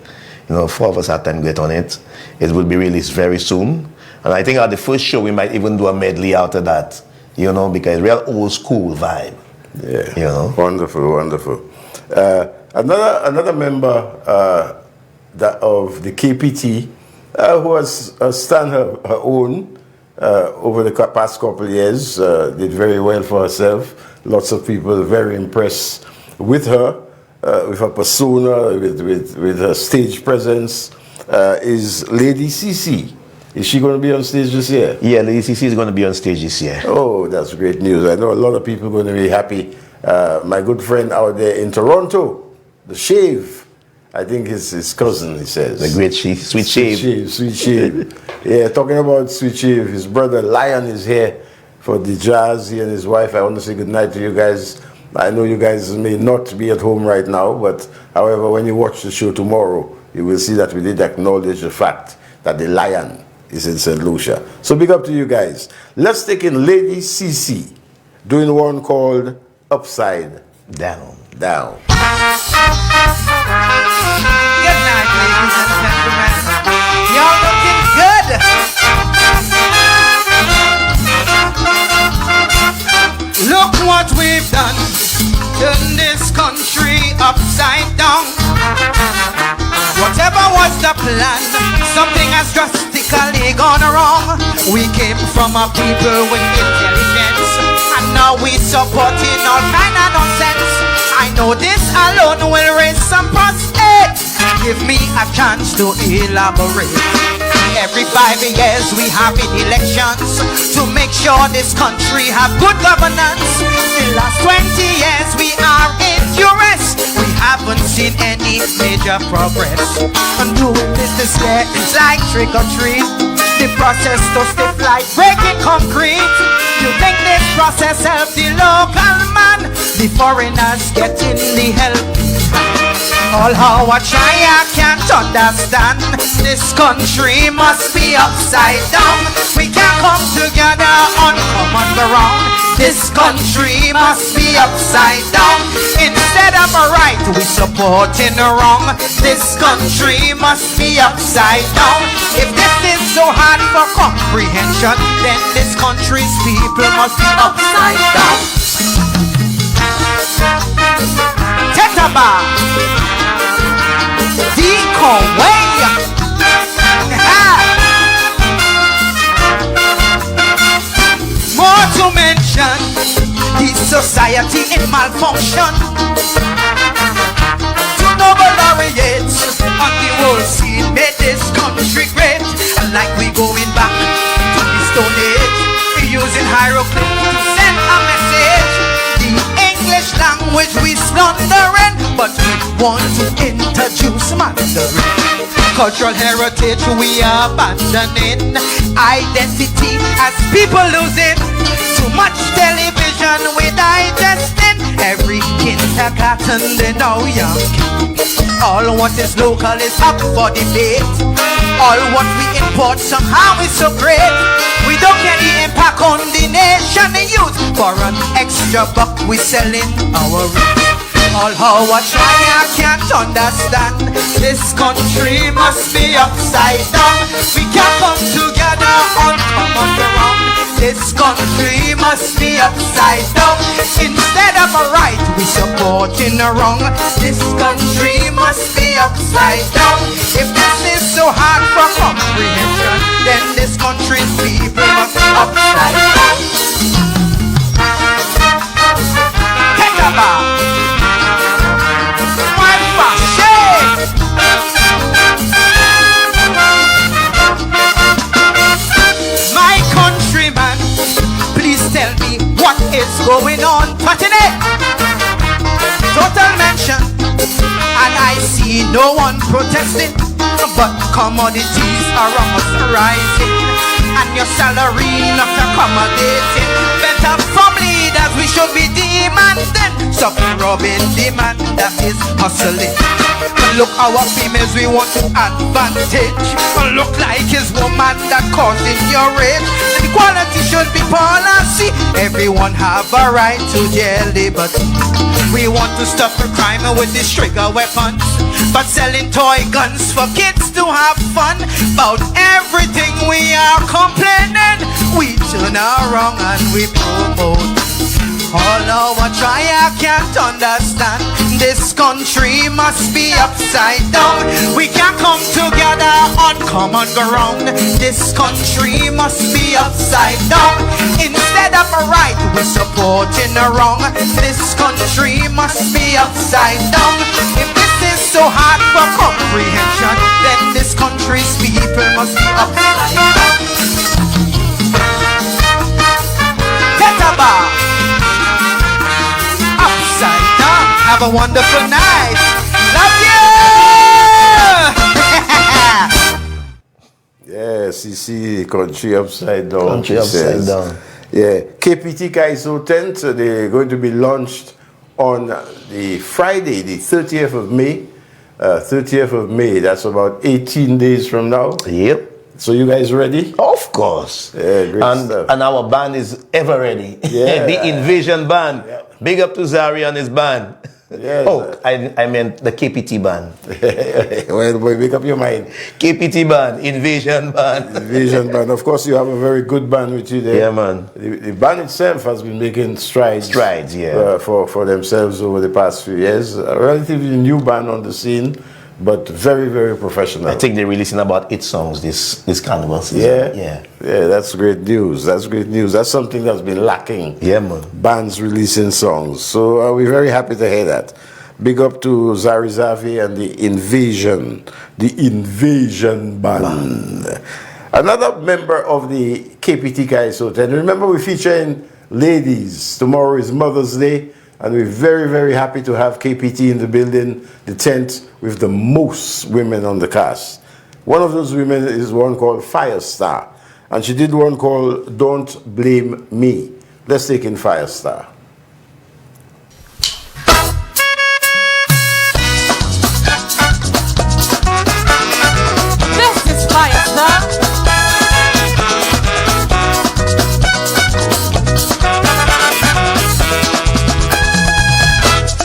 4 of us had time to get on it. It will be released very soon. And I think at the first show, we might even do a medley after that, because real old school vibe. Yeah. Wonderful, wonderful. Another member of the KPT who has stand her own over the past couple of years, did very well for herself. Lots of people very impressed with her, with her persona, with her stage presence, is Lady CC. Is she going to be on stage this year? Yeah, Lady CC is going to be on stage this year. Oh, that's great news. I know a lot of people are going to be happy. My good friend out there in Toronto, the Shave, I think his cousin, he says. The great Sweet Shave. Sweet Shave. Yeah, talking about Sweet Shave, his brother Lion is here for the jazz, he and his wife. I want to say good night to you guys. I know you guys may not be at home right now, but however, when you watch the show tomorrow, you will see that we did acknowledge the fact that the Lion is in St. Lucia. So big up to you guys. Let's take in Lady CC, doing one called Upside Down. Down. Good night, ladies and gentlemen. Y'all looking good. Look what we've done. Turn this country upside down. Whatever was the plan, something has drastically gone wrong. We came from a people with intelligence, and now we supporting all kind of nonsense. I know this alone will raise some prostate. Give me a chance to elaborate. Every 5 years we have elections to make sure this country have good governance. The last 20 years we are in duress. We haven't seen any major progress. And doing this year is like trick or treat. The process to stiff like breaking concrete. You think this process help the local man? The foreigners getting the help. All how I try, I can't understand. This country must be upside down. We can't come together on common ground. This country must be upside down. Instead of a right, we supporting the wrong. This country must be upside down. If this is so hard for comprehension, then this country's people must be upside down. Tetaba. More to mention, the society in malfunction. Two Nobel laureates on the world scene made this country great. And like we going back to the Stone Age, we using hieroglyphs to send a message. The English language we slandering, but we want to introduce Mandarin. Cultural heritage we are abandoning. Identity as people losing. Too much television we digesting. Every kindergarten they know young. All what is local is up for debate. All what we import somehow is so great. We don't get the impact on the nation and youth. For an extra buck we selling our roots. All how I try, I can't understand. This country must be upside down. We can't come together on common ground. This country must be upside down. Instead of a right, we supporting the wrong. This country must be upside down. If this is so hard for comprehension, then this country's people must be upside down. Take a bow. Tell me what is going on. Patine, total mention, and I see no one protesting. But commodities are almost rising, and your salary not accommodating. Better from leaders we should be demanding. Stop robbing demand that is hustling. Look our females we want to advantage. Look like his woman that causing your rage. Equality should be policy. Everyone have a right to their liberty. We want to stop the crime with these trigger weapons, but selling toy guns for kids to have fun. About everything we are complaining, we turn around and we promote. Although I try, I can't understand. This country must be upside down. We can't come together on common ground. This country must be upside down. Instead of a right, we're supporting a wrong. This country must be upside down. If this is so hard for comprehension, then this country's people must be upside down. Get a bar. Have a wonderful night. Love you. Yes, you see, country upside down. Country upside down. Yeah, KPT Kaiso tent. They're going to be launched on the Friday, the 30th of May. 30th of May. That's about 18 days from now. Yep. So you guys ready? Of course. Yeah, great stuff. And our band is ever ready. Yeah. The Invasion band. Yeah. Big up to Zari and his band. Yes. Oh, I meant the KPT band. Well, boy, make up your mind. KPT band, Invasion band. Invasion band. Of course, you have a very good band with you there. Yeah, man. The band itself has been making strides. Strides, yeah. For themselves over the past few years. A relatively new band on the scene, but very, very professional. I think they're releasing about 8 songs this carnival season. Yeah. Yeah, that's great news. That's great news. That's something that's been lacking. Yeah, man. Bands releasing songs. So we're very happy to hear that. Big up to Zari Zavi and the Invasion Band. Another member of the KPT Kaiso tent. Remember, we're featuring ladies. Tomorrow is Mother's Day. And we're very, very happy to have KPT in the building, the tent with the most women on the cast. One of those women is one called Firestar. And she did one called Don't Blame Me. Let's take in Firestar. This is Firestar.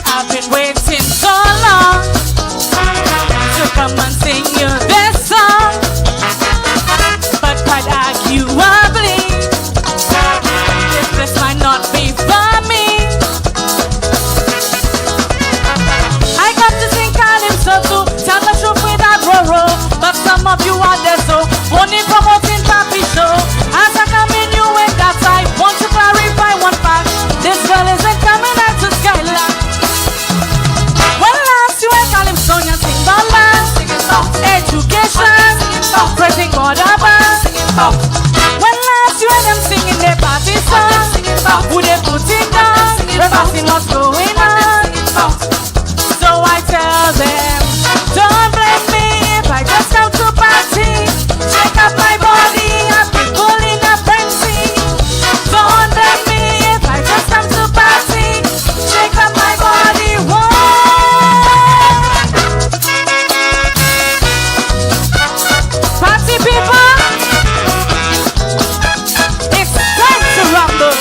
I've been waiting so long to come and sing you this song, but quite arguably, this might not be for me. I got to sing Calypso too, tell the truth without roro, but some of you are there so only promoting Papi show. As I come in, you ain't got time. Want to clarify one fact: this girl isn't coming out to Skyline. When last you heard Calypso, you sing ballad, education, praising God above. When last you heard them singing their party song, who they put it down, reversing what's going on. So I tell them, don't blame me if I just come to party, shake up my body, I've been pulling a frenzy. Don't blame me if I just come to party, shake up my body, whoa. Party people, it's time to rumble.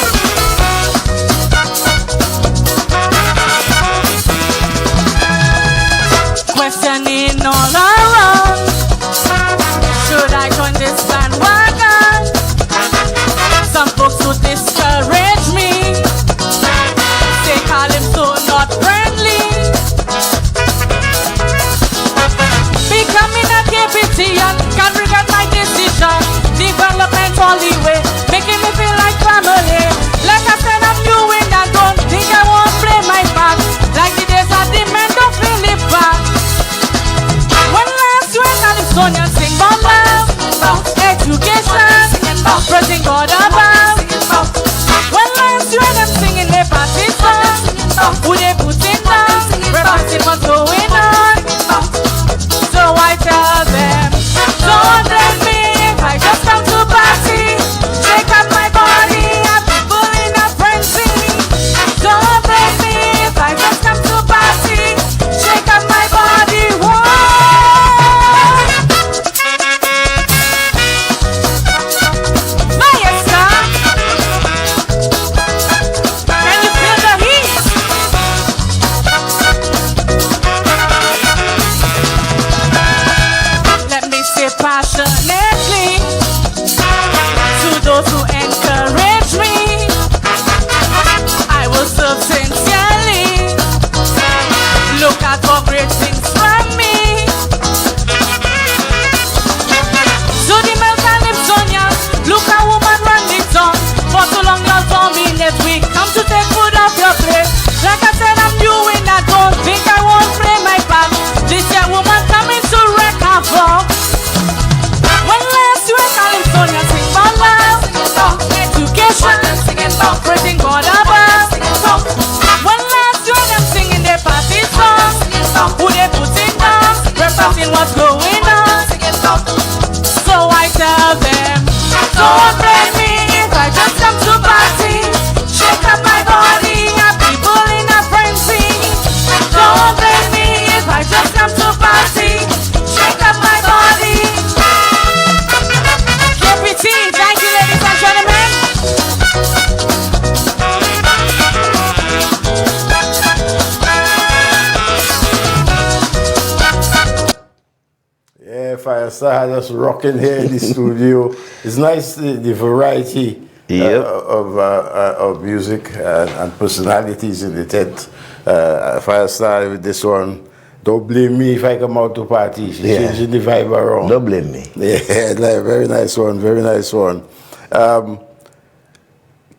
Firestar had us rocking here in the studio. It's nice the variety of music and personalities in the tent. Firestar with this one. Don't blame me if I come out to party. She's changing the vibe around. Don't blame me. Yeah, like, very nice one, very nice one.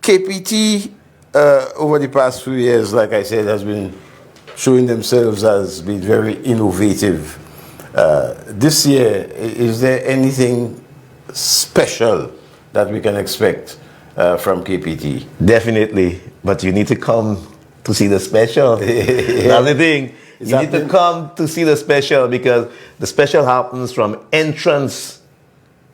KPT, over the past few years, like I said, has been showing themselves as being very innovative. This year, is there anything special that we can expect from KPT? Definitely, but you need to come to see the special. That's the thing. You need to come to see the special because the special happens from entrance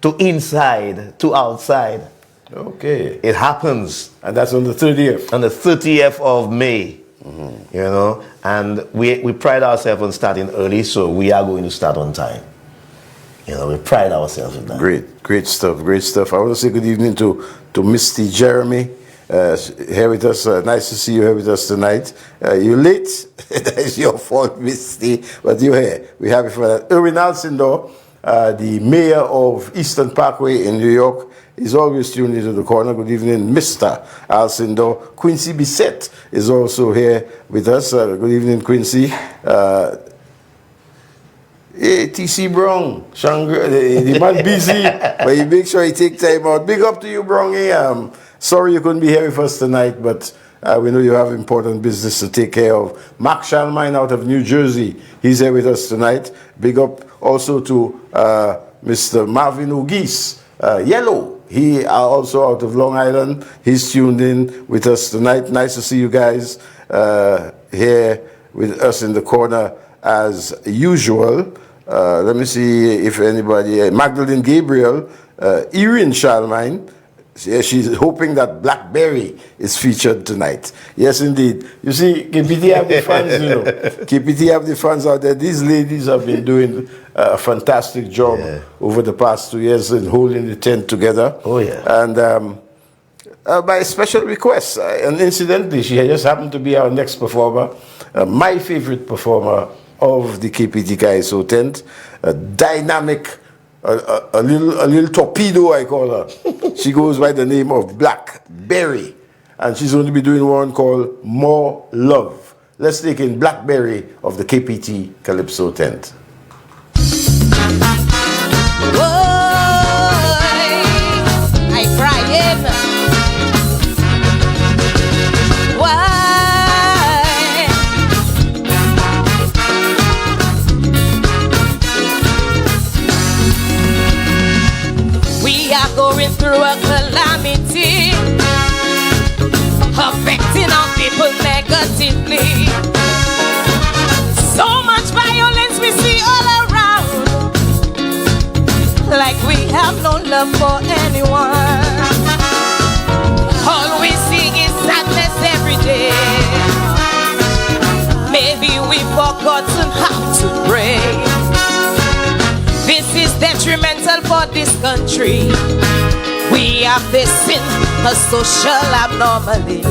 to inside to outside. Okay. It happens. And that's on the 30th? On the 30th of May. You know, and we pride ourselves on starting early, so we are going to start on time. You know, we pride ourselves in that. Great stuff, great stuff. I want to say good evening to Misty Jeremy. Here with us. Nice to see you here with us tonight. You're late. That is your fault, Misty. But you're here. We're happy for that. Erwin Alcindor, the mayor of Eastern Parkway in New York, is always tuned into the corner. Good evening, Mr. Alcindor. Quincy Bissett is also here with us. Good evening, Quincy. Hey, TC Brown, the man busy, but he make sure he take time out. Big up to you, Brown. Sorry you couldn't be here with us tonight, but we know you have important business to take care of. Mark Shalmine out of New Jersey, he's here with us tonight. Big up also to Mr. Marvin Ogis, Yellow. He also out of Long Island. He's tuned in with us tonight. Nice to see you guys here with us in the corner as usual. Let me see if anybody, Magdalene Gabriel, Erin Shalmine, she's hoping that Blackberry is featured tonight. Yes, indeed. You see, KPT have the fans, you know. KPT have the fans out there. These ladies have been doing a fantastic job over the past 2 years in holding the tent together. Oh, yeah. And by special request, and incidentally, she just happened to be our next performer, my favorite performer of the KPT Kaiso tent, a dynamic, a little torpedo, I call her. She goes by the name of Blackberry, and she's going to be doing one called More Love. Let's take in Blackberry of the KPT Calypso tent. I crying. Why? We are going through a calamity, affecting our people negatively. So much violence we see all around, like we have no love for anyone. All we see is sadness every day. Maybe we've forgotten how to pray. This is detrimental for this country. We are facing a social abnormality.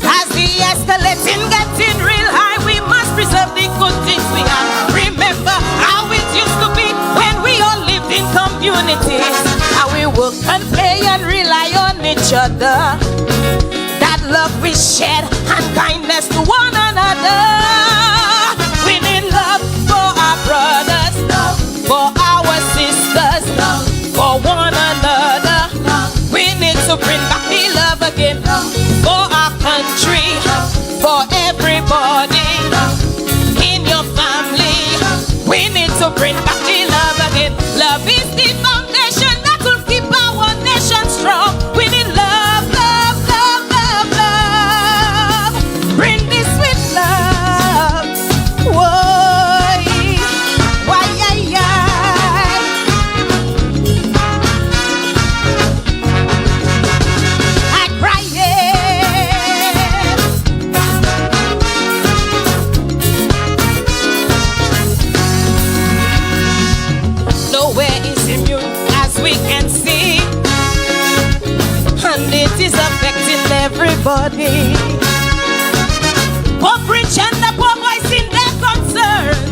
As the escalating getting real high, we must preserve the good things we have. Remember how it used to be when we all lived in communities. How we work and play and rely on each other. That love we shared and kindness to one another. We need love for our brothers, love for our sisters, love for one another. We need to bring back the love again, for our country, for everybody in your family. We need to bring back the love again. Love is the foundation that will keep our nation strong. We need love, love, love, love, love. Bring this with love. Why, I cry, nowhere is immune as we can see, and it is affecting everybody. Poor rich and the poor voicing their concerns.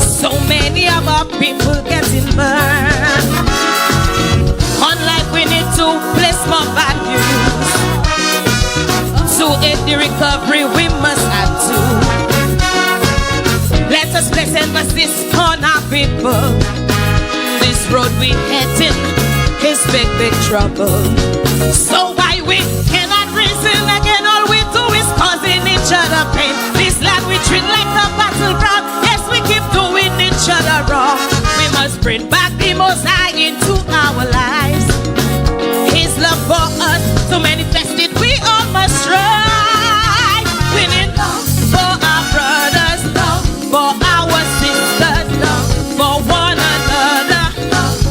So many of our people getting burned. On life we need to place more values. To aid the recovery we must add to. Let us place emphasis on our people. This road we heading is big, big trouble. So why we cannot reason again? All we do is causing each other pain. This land we treat like a battleground. Yes, we keep doing each other wrong. We must bring back the Most High into our lives. His love for us, to manifest it, we all must strive. We need love for our brothers, love for our sisters, love for one another.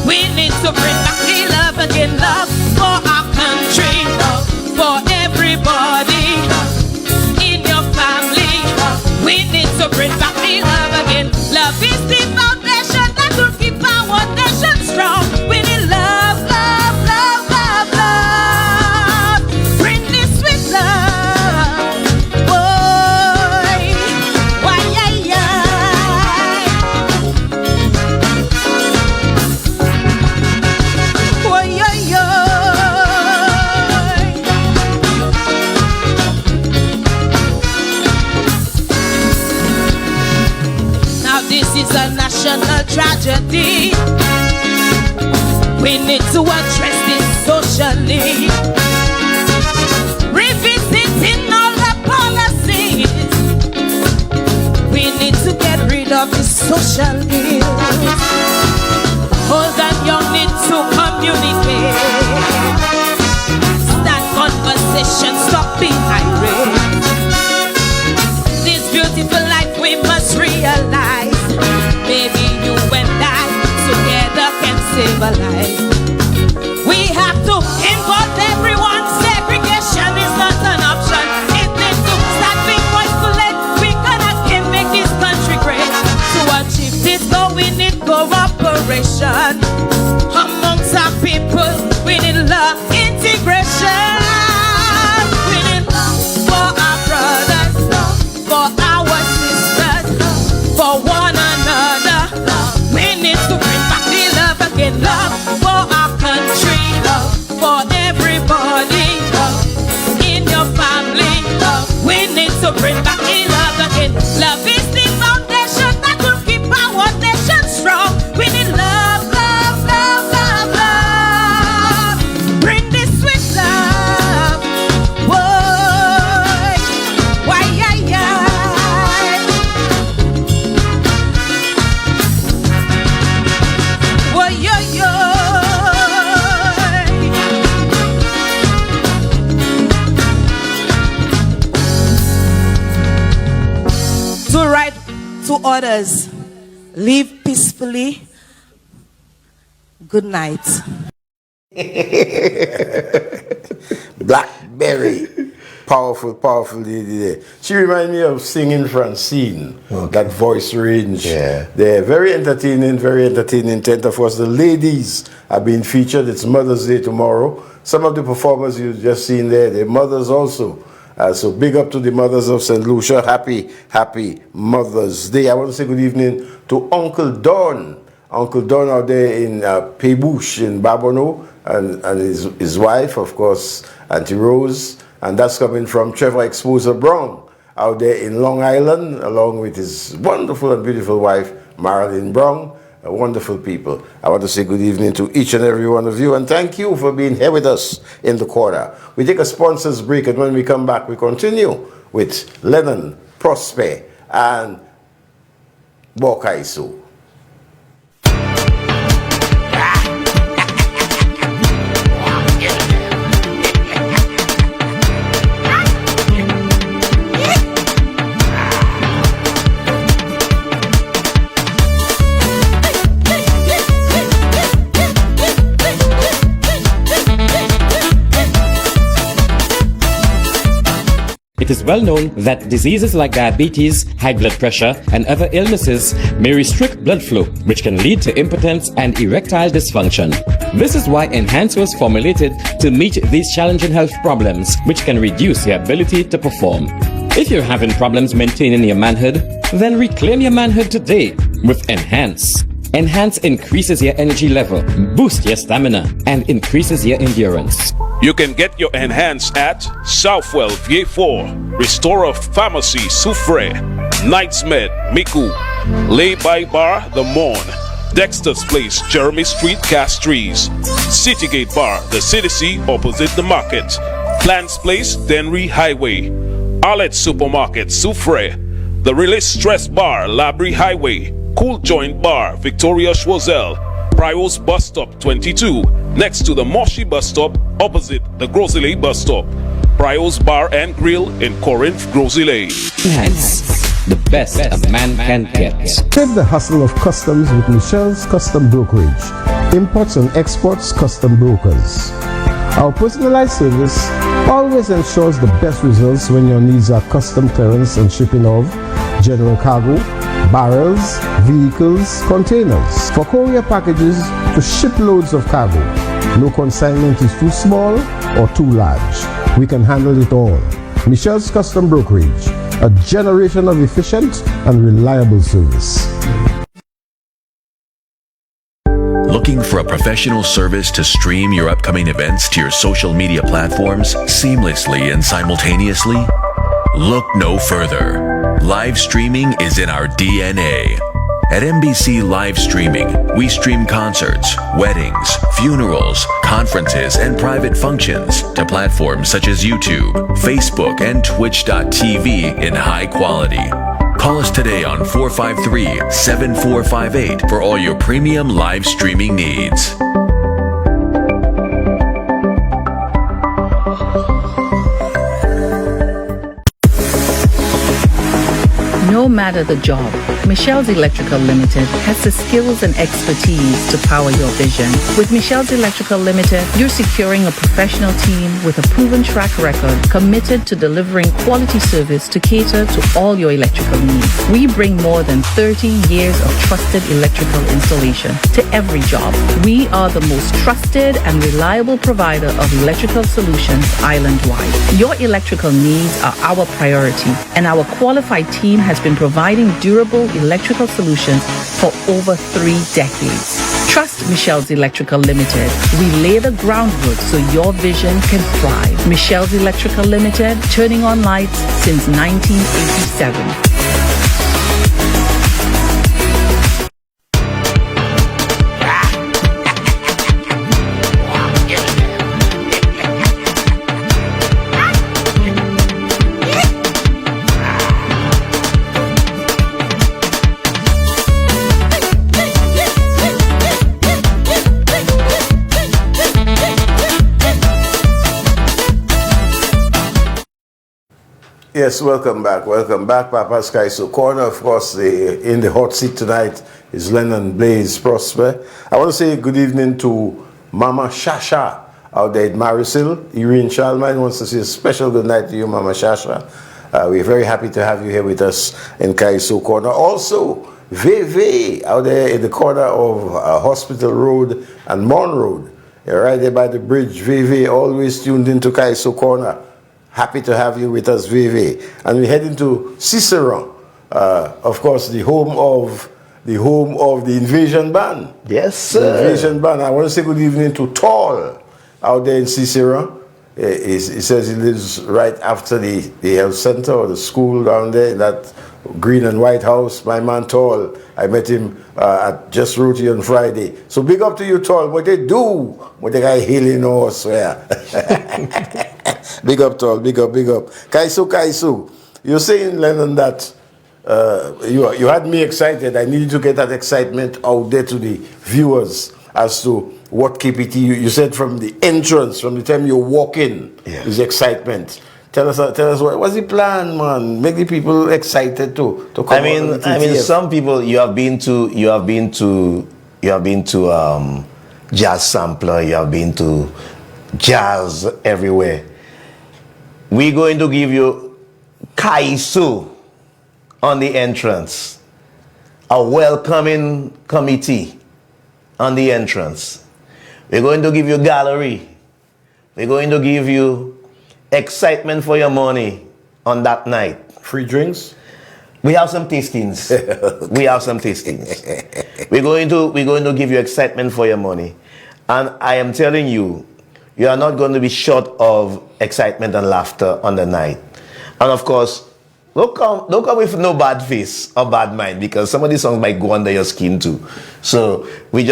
We need to bring back the love again, love for our country, love for everybody in your family. We need to bring back the love again. Love is the foundation that will keep our nation strong. We need love, love, love, love, love. Bring this with love. Boy, why, yeah, yeah. Boy, yeah, yeah. Now this is a national tragedy. We need to address this socially. Revisiting all the policies. We need to get rid of the social ills. Old and young need to communicate. Start conversation, stop being irate. This beautiful life we must realize. Maybe you and I together can save a life. We have to involve everyone. Segregation is not an option. It needs to start being voiceful. We cannot can make this country great. To achieve this goal, we need cooperation amongst our people. We need love, integration. We need love for our brothers, love for our sisters, love for one another. We need to bring back the love again, love for our country, love for everybody, love in your family, love. We need to bring back the love again. Love is the foundation that will keep our nation strong. We need love, love, love, love, love. Bring this with love. Boy, why, yeah, yeah. Boy, yo, yo. To write to others, live peacefully. Good night. Blackberry. Powerful, powerful lady there. She reminded me of singing Francine. That voice range. Yeah. They're very entertaining, very entertaining. 10th of course, the ladies are being featured. It's Mother's Day tomorrow. Some of the performers you've just seen there, they're mothers also. So big up to the mothers of St. Lucia. Happy, happy Mother's Day. I want to say good evening to Uncle Don. Uncle Don out there in Pebouche in Babono, and his wife, of course, Auntie Rose. And that's coming from Trevor Exposer Brown out there in Long Island, along with his wonderful and beautiful wife, Marilyn Brown. Wonderful people. I want to say good evening to each and every one of you, and thank you for being here with us in the corner. We take a sponsors break, and when we come back, we continue with Lennon, Prosper, and Kaiso. It is well known that diseases like diabetes, high blood pressure, and other illnesses may restrict blood flow, which can lead to impotence and erectile dysfunction. This is why Enhance was formulated to meet these challenging health problems, which can reduce your ability to perform. If you're having problems maintaining your manhood, then reclaim your manhood today with Enhance. Enhance increases your energy level, boosts your stamina, and increases your endurance. You can get your Enhance at Southwell VA4, Restorer Pharmacy Soufre, Knightsmed Miku, Lay by Bar The Morn, Dexter's Place Jeremy Street Castries, Citygate Bar The City opposite the market, Plants Place Denry Highway, Arlette Supermarket Soufre, The Release Stress Bar Labrie Highway, Cool Joint Bar Victoria Schwazel, Prio's Bus Stop 22, next to the Moshi Bus Stop opposite the Grosley Bus Stop, Prio's Bar and Grill in Corinth, Grosley. Enhance, the best a man can get. Save the hustle of customs with Michelle's Custom Brokerage, imports and exports custom brokers. Our personalized service always ensures the best results when your needs are custom clearance and shipping of general cargo, barrels, vehicles, containers. For courier packages to ship loads of cargo, no consignment is too small or too large. We can handle it all. Michelle's Custom Brokerage, a generation of efficient and reliable service. Looking for a professional service to stream your upcoming events to your social media platforms seamlessly and simultaneously? Look no further. Live streaming is in our DNA. At MBC Live Streaming, we stream concerts, weddings, funerals, conferences, and private functions to platforms such as YouTube, Facebook, and Twitch.tv in high quality. Call us today on 453-7458 for all your premium live streaming needs. No matter the job, Michelle's Electrical Limited has the skills and expertise to power your vision. With Michelle's Electrical Limited, you're securing a professional team with a proven track record committed to delivering quality service to cater to all your electrical needs. We bring more than 30 years of trusted electrical installation to every job. We are the most trusted and reliable provider of electrical solutions island-wide. Your electrical needs are our priority, and our qualified team has been providing durable electrical solutions for over 3 decades. Trust Michelle's Electrical Limited. We lay the groundwork so your vision can thrive. Michelle's Electrical Limited, turning on lights since 1987. Yes, welcome back, Papa's Kaiso Corner. Of course, in the hot seat tonight is Lennon Blaze Prosper. I want to say good evening to Mama Shasha out there at Marisil. Irene Shalman wants to say a special good night to you, Mama Shasha. We're very happy to have you here with us in Kaiso Corner. Also, Veve out there in the corner of Hospital Road and Mon Road. You're right there by the bridge. Veve, always tuned into Kaiso Corner. Happy to have you with us, Vivi. And we're heading to Cicero, of course, the home of the Invasion Band. Yes, sir. The Invasion Band. I want to say good evening to Tall out there in Cicero. He says he lives right after the health center or the school down there in that green and white house. My man Tall, I met him at Just Roti on Friday. So big up to you, Tall. What they do, what the guy healing us, yeah. Big up, Tall. Big up. Kaiso. You're saying, Lennon, that you had me excited. I needed to get that excitement out there to the viewers as to what KPT, you said from the entrance, from the time you walk in, is excitement. Tell us what's the plan, man? Make the people excited to come. I mean, some people you have been to jazz sampler, you have been to jazz everywhere. We're going to give you Kaiso on the entrance, a welcoming committee on the entrance. We're going to give you gallery. We're going to give you excitement for your money on that night. Free drinks? We have some tastings. We have some tastings. We're going to give you excitement for your money. And I am telling you, you are not going to be short of excitement and laughter on the night. And of course, don't come with no bad face or bad mind, because some of these songs might go under your skin too. So we're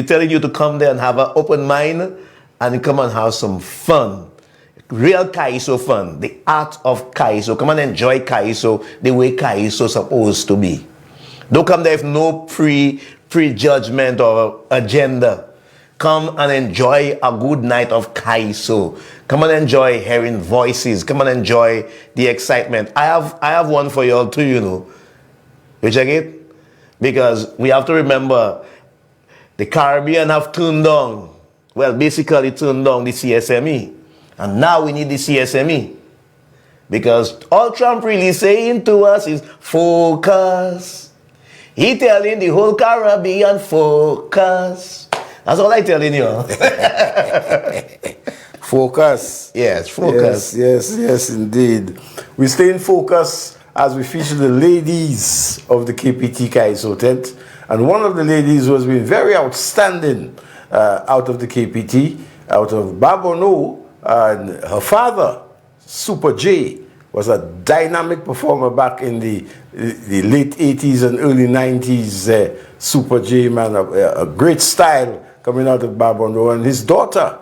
telling you to come there and have an open mind and come and have some fun. Real Kaiso fun, the art of Kaiso. Come and enjoy Kaiso the way Kaiso is supposed to be. Don't come there with no prejudgment or agenda. Come and enjoy a good night of Kaiso. Come and enjoy hearing voices. Come and enjoy the excitement. I have one for you all too, you know. You check it? Because we have to remember the Caribbean have turned down, well, basically turned down the CSME. And now we need the CSME. Because all Trump really saying to us is focus. He telling the whole Caribbean focus. That's all I telling you. Focus. Yes, focus. Yes, indeed. We stay in focus as we feature the ladies of the KPT Kaiso tent. And one of the ladies who has been very outstanding out of the KPT, out of Babono, and her father, Super J, was a dynamic performer back in the late 80s and early 90s. Super J, man, a great style coming out of Babono. And his daughter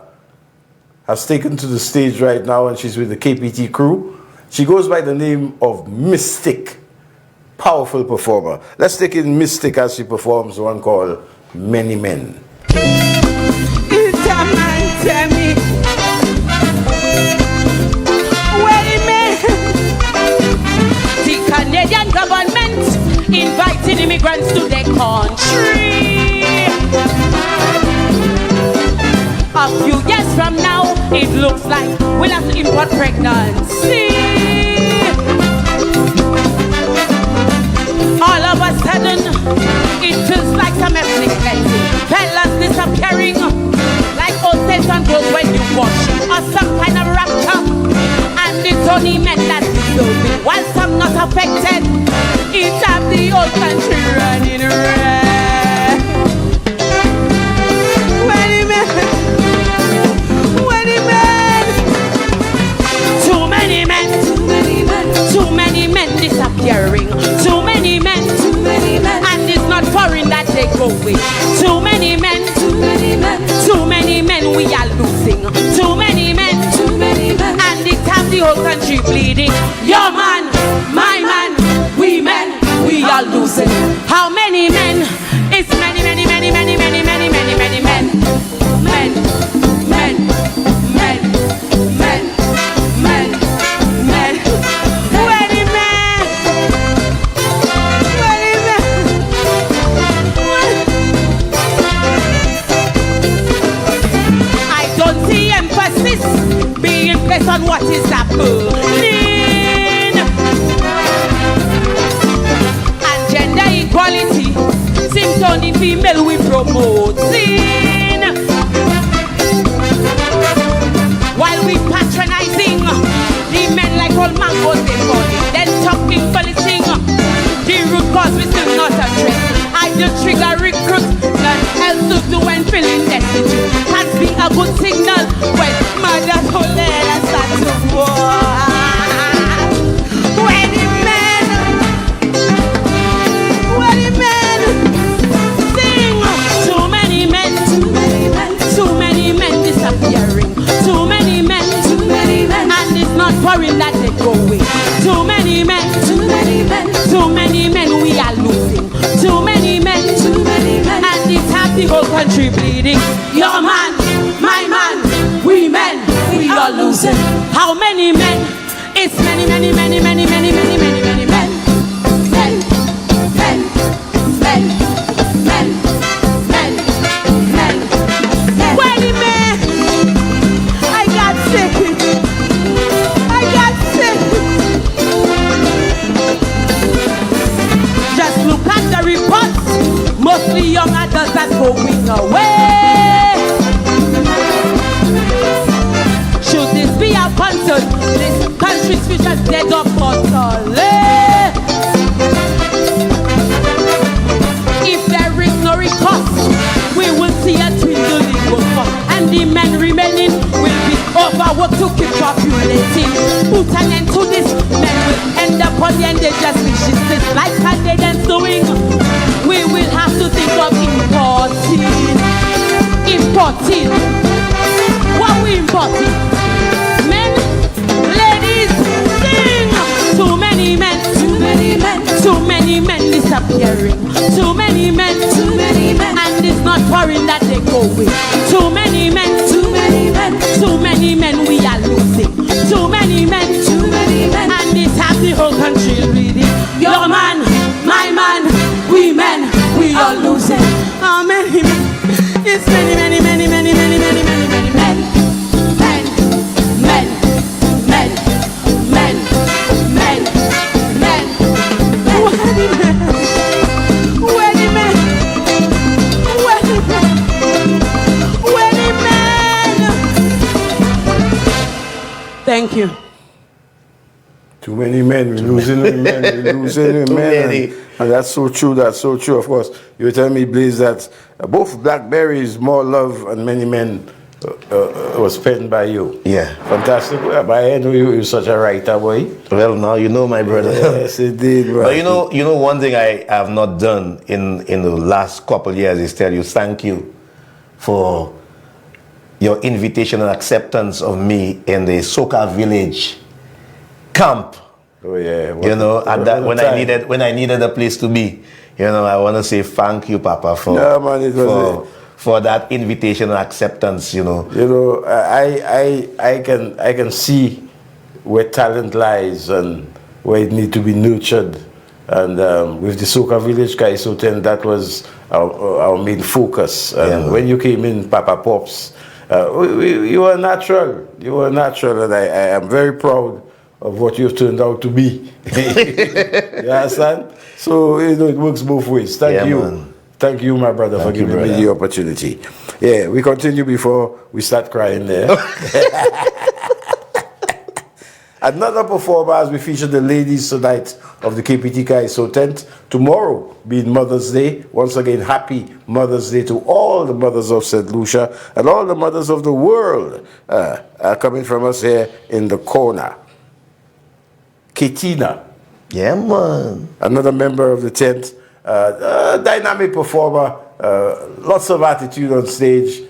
has taken to the stage right now, and she's with the KPT crew. She goes by the name of Mystic. Powerful performer. Let's take in Mystic as she performs one called Many Men. It's a man, tell me. Canadian government inviting immigrants to their country. A few years from now, it looks like we'll have to import pregnancy. All of a sudden, it feels like some ethnic cleansing. Fellas disappearing like hotels and clothes when you wash, or some kind of rapture. And it's only men that deserve, while some not affected. It's of the old country running red. Many men, too many men, too many men disappearing. Too many men, and it's not foreign that they go with. Too many men, we are losing. Too many men, and it have the whole country bleeding. Your man, my man, we men, we are losing. How many men? It's many, many, many, many, many, many, many, many men. Men, men, men, men, men, men. Many men. Many men. I don't see emphasis being placed on what is happening. And gender equality seems only female we promoting. While we patronizing the men like old mangoes they falling, then talking policing. The root cause we still not address. I just trigger recruit, none else to do when feeling destitute. Can't be a good signal when mother told us start to war. When the men sing. Too many men, too many men disappearing. Too many men, and it's not foreign that they go with. Too many men, we are losing. Too many men, and it's half the whole country bleeding. Your man, my man, we men, we are losing. How many men? It's many, many, many, many, many, many, many, many men. Men, men, men, men, men, men, men. When the men, I got sick. I got sick. Just look at the reports. Mostly young adults are going away. Should this be a concern? This country's we just dead up bottle. If there is no recourse, we will see a dwindling workforce, and the men remaining will be overworked to keep populating. Put an end to this, men will end up on the endangered species. This like Canadians doing, we will have to think of importing. What we importing? Men, ladies, sing. Too many men, too many men, too many men disappearing. Too many men, and it's not foreign that they go with. Too many men, too many men we are losing. Too many men, and it has the whole country reading. Your man, my man, we men, we are losing. How many men? It's many men. Thank you. Too many men, we're losing the men, we're losing the men. And that's so true, of course. You were telling me, Blaze, that both Blackberries, More Love, and Many Men was penned by you. Yeah. Fantastic. But I know you're such a writer, boy. Well, now you know, my brother. Yes, indeed, bro. But you know, one thing I have not done in the last couple of years is tell you thank you for your invitation and acceptance of me in the Soca Village camp. Oh yeah. When I needed a place to be. You know, I want to say thank you, Papa, for for that invitation and acceptance, you know. You know, I can see where talent lies and where it needs to be nurtured. And with the Soca Village Kaiso 10, that was our main focus. And when you came in, Papa Pops, you were natural. You were natural, and I am very proud of what you've turned out to be. You understand? So, you know, it works both ways. Thank you. Man. Thank you, my brother, for giving me the opportunity. Yeah, we continue before we start crying there. Another performer, as we feature the ladies tonight of the KPT Kaiso tent. Tomorrow being Mother's Day. Once again, happy Mother's Day to all the mothers of St. Lucia and all the mothers of the world coming from us here in the corner. Ketina. Yeah, man. Another member of the tent. Dynamic performer. Lots of attitude on stage.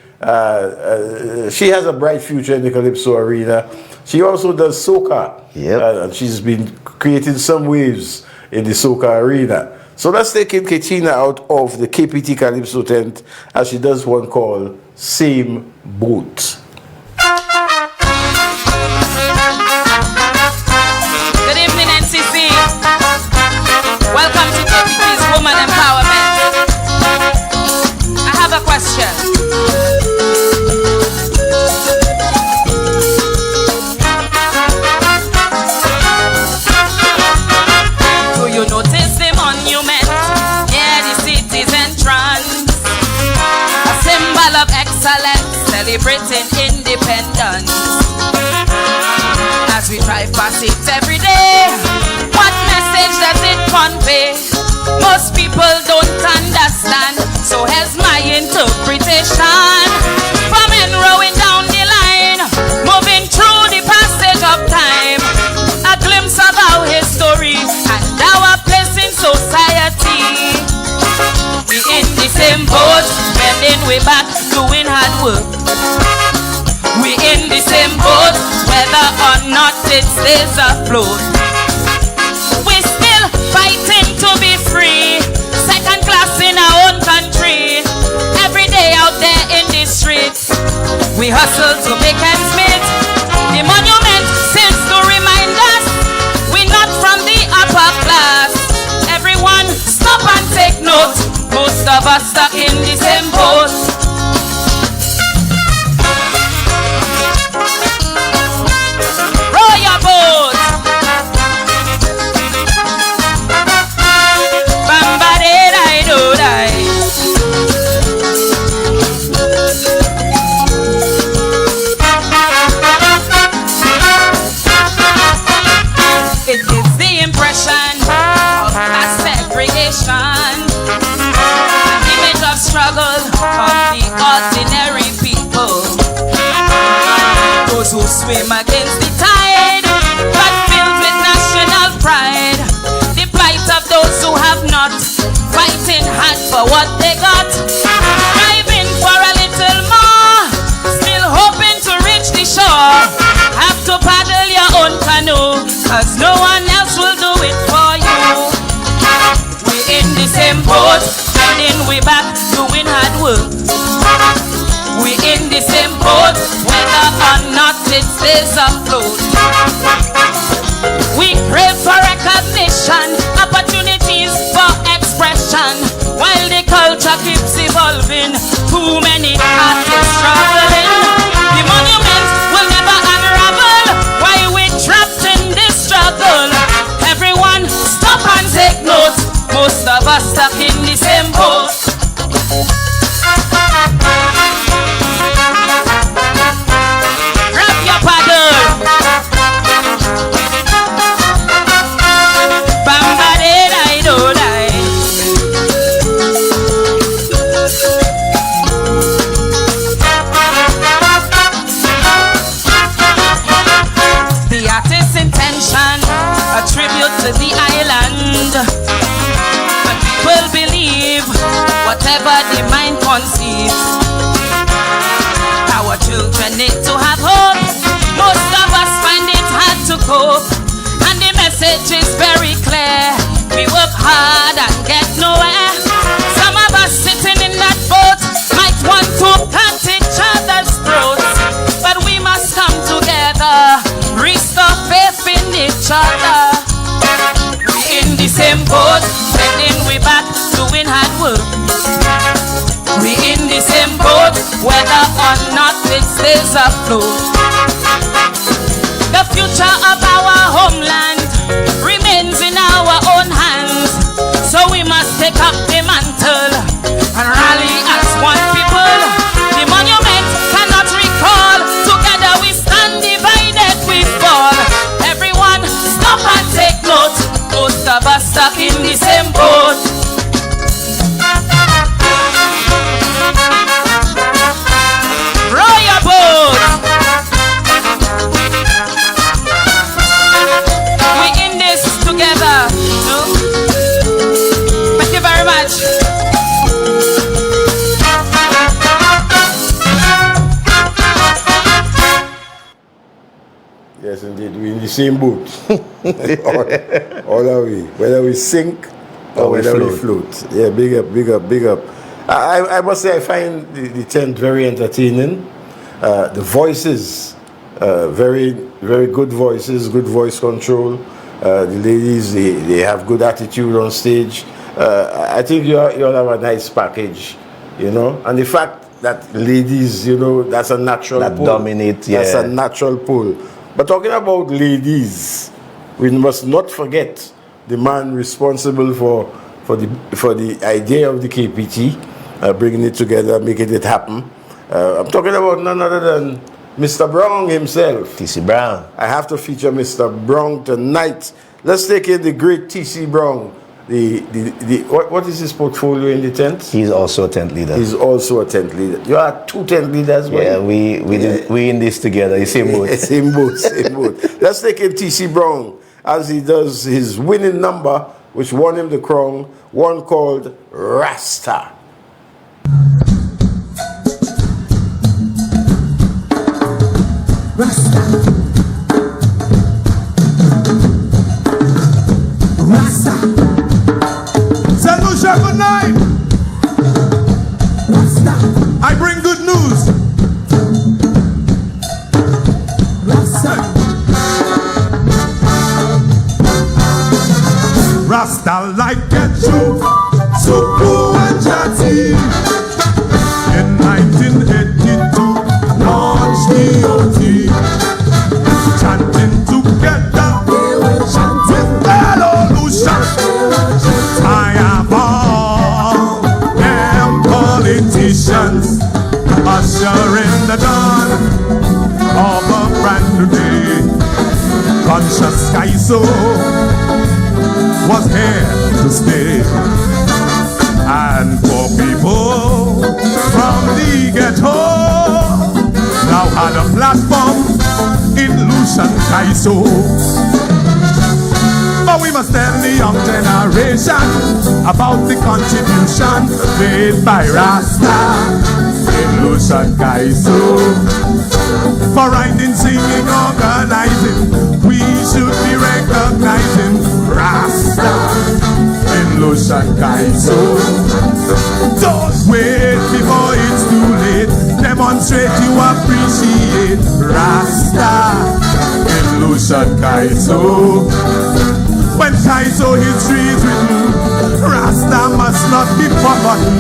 She has a bright future in the Calypso arena. She also does soca. And she's been creating some waves in the soca arena. So let's take in Ketina out of the KPT Calypso tent as she does one called Same Boat. Good evening, NCC. Welcome to KPT's Woman Empowerment. I have a question. You notice the monument near the city's entrance, a symbol of excellence, celebrating independence. As we drive past it every day, what message does it convey? Most people don't understand, so here's my interpretation. For men rowing down the line, moving through the passage of time, a glimpse of our history and our place in society. We in the same boat, bending way back, doing hard work. We in the same boat, whether or not it stays afloat. We still fighting to be free, second class in our own country. Every day out there in the streets, we hustle to make ends meet. The monument seems to remind us we're not from the upper class. Everyone stop and take note, most of us stuck in the same boat. Row your boat. Bamba-de-dai-do-dai. those who swim against the tide, but filled with national pride. The plight of those who have not, fighting hard for what they got, striving for a little more, still hoping to reach the shore. Have to paddle your own canoe, cause no one else will do it for you. We in the same boat, turning we back, doing hard work. We in the same boat, whether or not it stays afloat. We crave for recognition, opportunities for expression, while the culture keeps evolving. Too many artists struggling. The monument will never unravel while we trapped in this struggle. Everyone stop and take note. Most of us stuck in the same boat. Grab your paddle. Bamba de die do die. The artist's intention, a tribute to the island. And people believe whatever the mind conceives. Our children need to have hope. Most of us find it hard to cope, and the message is very clear. We work hard and get nowhere. Some of us sitting in that boat might want to cut each other's throats, but we must come together, restore faith in each other. We in the same boat, sending we back, doing hard work. We in the same boat, whether or not it stays afloat. The future of our homeland remains in our own hands, so we must take up the mantle and rally as one people. The monument cannot recall, together we stand, divided we fall. Everyone stop and take note, most of us stuck in the same boat. Row your boat. We in this together. No? Thank you very much. Yes, indeed. We're in the same boat. all are we. Whether we sink or whether we float. Yeah, big up, big up, big up. I must say I find the tent very entertaining. The voices, very, very good voices, good voice control. The ladies, they have good attitude on stage. I think you all have a nice package, you know. And the fact that ladies, you know, that's a natural that pull. Dominate, yeah. That's a natural pull. But talking about ladies, we must not forget the man responsible for the idea of the KPT, bringing it together, making it happen. I'm talking about none other than Mr. Brown himself. T.C. Brown. I have to feature Mr. Brown tonight. Let's take in the great T.C. Brown. What is his portfolio in the tent? He's also a tent leader. He's also a tent leader. You are two tent leaders, right? Yeah, we in this together. Same boat. Same boat, same boat. Let's take in T.C. Brown as he does his winning number, which won him the crown, one called Rasta. Rasta. Rasta. Said Lucia, good night. Rasta. I bring good news. Rasta. Rasta like a true Suku and Jati. In 1982, launched the OT. Chanting together with Evolution. I have all them politicians ushering the dawn of a brand new day. Conscious Kaiso was here to stay. And poor people from the ghetto now had a platform Lucian Kaiso. But we must tell the young generation about the contribution made by Rasta in Lucian Kaiso. For writing, singing, organizing, we should be recognizing Rasta in Lucian Kaiso. Don't wait before it's too late. Demonstrate you appreciate Rasta in Lucian Kaiso. When Kaiso history is written, Rasta must not be forgotten.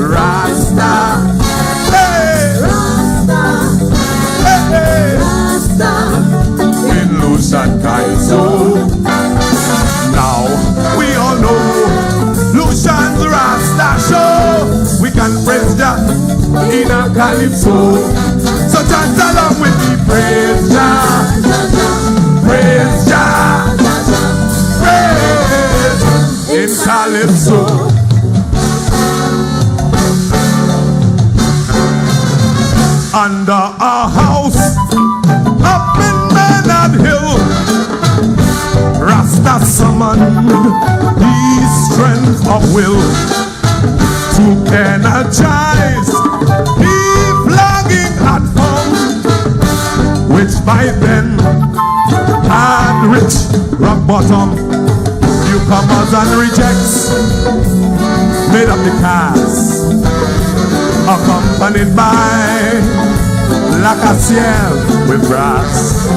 Rasta, hey, Rasta, hey, Rasta, in Lucian Kaiso. Now we all know Lucian's Rasta show. We can praise Jah in a calypso. So chant along with me, praise Jah, praise Jah, praise in calypso. Under a house up in Maynard Hill, Rasta summoned his strength of will to energize the flagging platform, which by then had reached rock bottom. Newcomers and rejects made up the cast, accompanied by Lacassiere with brass.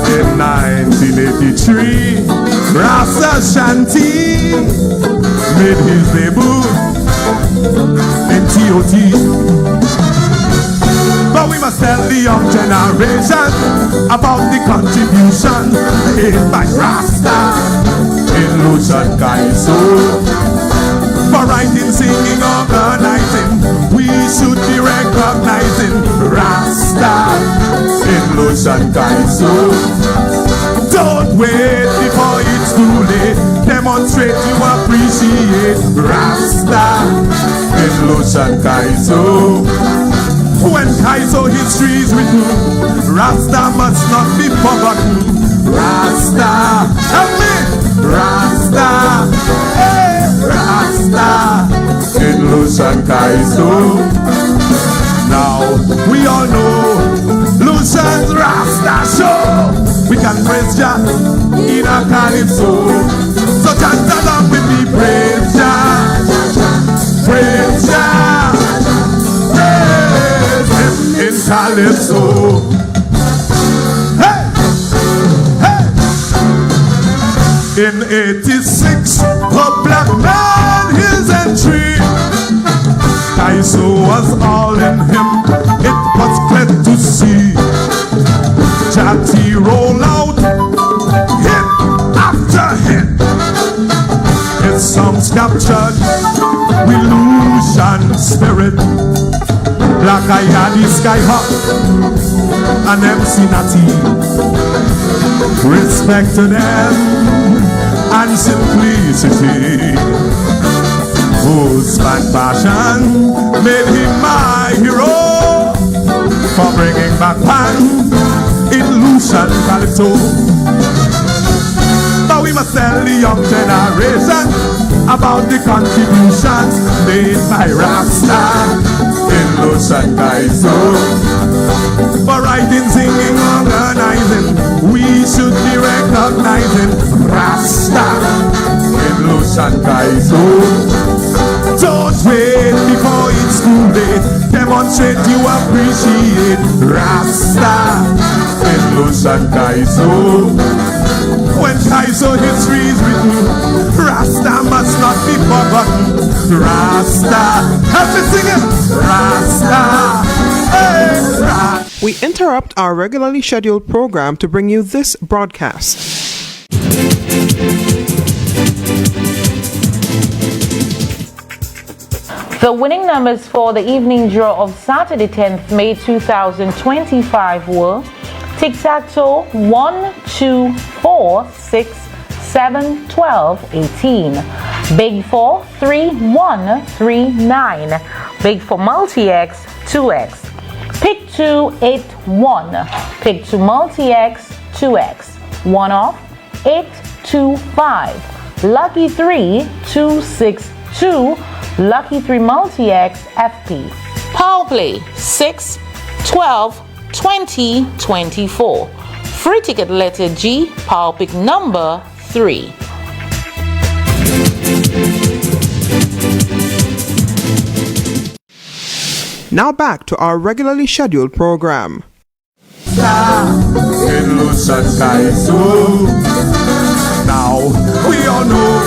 In 1983, Rasta Shanti made his debut in TOT. But we must tell the young generation about the contribution made by Rasta in Lucian Kaiso. For writing, singing, organizing, we should be recognizing Rasta in Lucian Kaiso. Don't wait before it's too late. Demonstrate you appreciate Rasta in Lucian Kaiso. When Kaiso history is written, Rasta must not be forgotten. Rasta, help me, Rasta, hey, Rasta in Lucian Kaiso. Now we all know Lucian's Rasta show. We can praise Jah in a calypso. So chant along with me, praise Jah, praise Jah, praise Him in calypso. Hey, hey. In 86, a black man his entry. Kaiso was all in him, it was clear to see. Jati roll out, hit after hit. His songs captured with Lucian spirit. Black Ayadi Skyhawk and MC Natty, respect to them and simplicity. Whose black passion made him my hero for bringing back pan in Lucian Calypso. But we must tell the young generation about the contributions made by Rasta in Lucian Kaiso. For writing, singing, organizing, we should be recognizing Rasta in Lucian Kaiso. Don't wait before it's too late. Demonstrate you appreciate Rasta in Lucian Kaiso. When Kaiso history is written, Rasta must not be forgotten. Rasta, help me sing it. Rasta, hey, Rasta. We interrupt our regularly scheduled program to bring you this broadcast. The winning numbers for the evening draw of Saturday 10th May 2025 were tic-tac-toe 1, 2, 4, 6, 7, 12, 18. Big 4, 3, 1, 3, 9. Big for multi-X, 2X. Pick 2, 8, 1. Pick 2 multi-X, 2X. One off, 825. Lucky 3, 262. Lucky 3 Multi-X FP. Power Play 6, 12, 20, 24. Free ticket letter G, Power Pick number 3. Now back to our regularly scheduled program. In Lucian Kaiso. Now we all know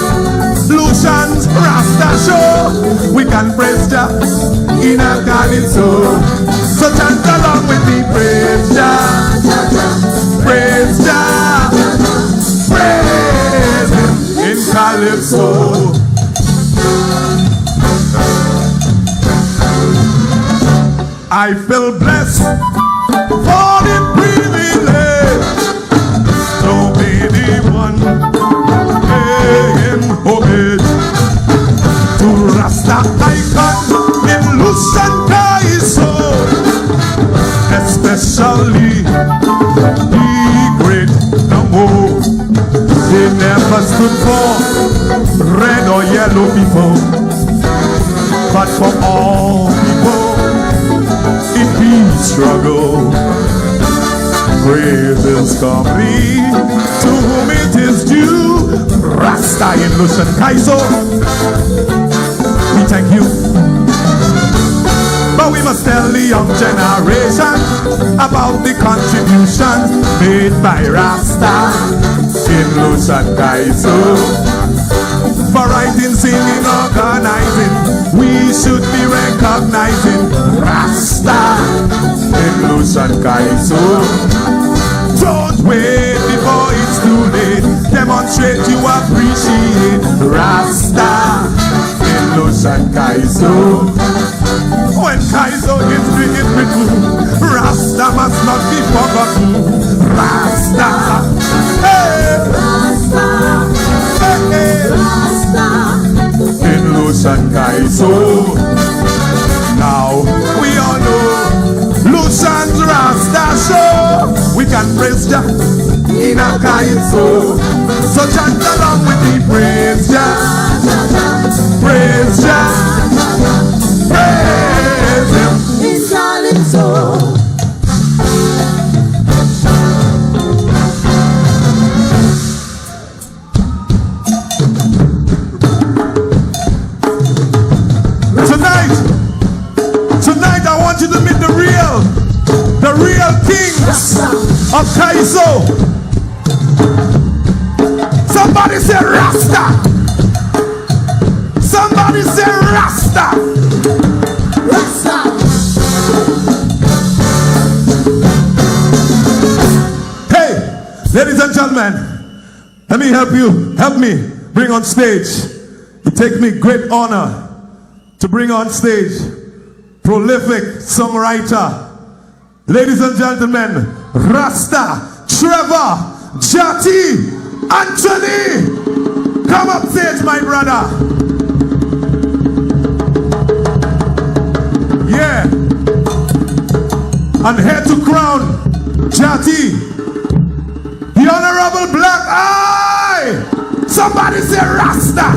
Lucian's Rasta show. We can praise Jah in a calypso. So chant along with me, praise Jah, praise Jah, praise Him in calypso. I feel blessed for the privilege to be the one paying homage to Rasta icon in Lucian Kaiso, especially the great Nambo. They never stood for red or yellow people, but for all people in peace struggle. Praises come to whom it is due. Rasta in Lucian Kaiso, we thank you. But we must tell the young generation about the contributions made by Rasta in Lucian Kaiso. For writing, singing, organizing, we should be recognizing Rasta in Lucian Kaiso. Don't wait before it's too late. Demonstrate you appreciate Rasta in Lucian Kaiso. When Kaiso is written, Rasta must not be forgotten. Rasta, hey, Rasta, hey, Rasta in Lucian Kaiso. Now we all know Lucian's Rasta show. We can praise Jah in a Kaiso. So chant along with me, praise Jah, praise Jah, praise Him in Calypso. Tonight I want you to meet the real kings of Kaiso. Somebody say Rasta. Somebody say Rasta. Rasta. Hey, ladies and gentlemen, let me help you. Help me bring on stage. It takes me great honor to bring on stage prolific songwriter, ladies and gentlemen, Rasta, Trevor, Jati, Anthony. Come up stage, my brother. Yeah. And head to crown, Jati, the Honorable Black Eye. Somebody say Rasta.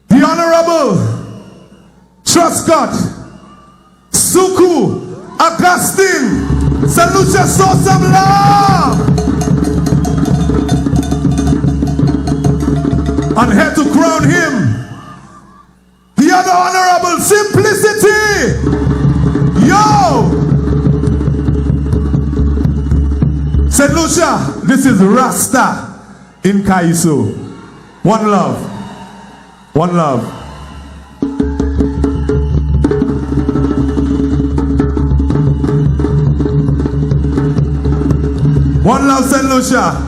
The Honorable Truscott, Suku, Augustine, St. Lucia, show some love. And here to crown him, the other Honorable Simplicity. Yo! St. Lucia, this is Rasta in Kaiso. One love. One love. One love, St. Lucia.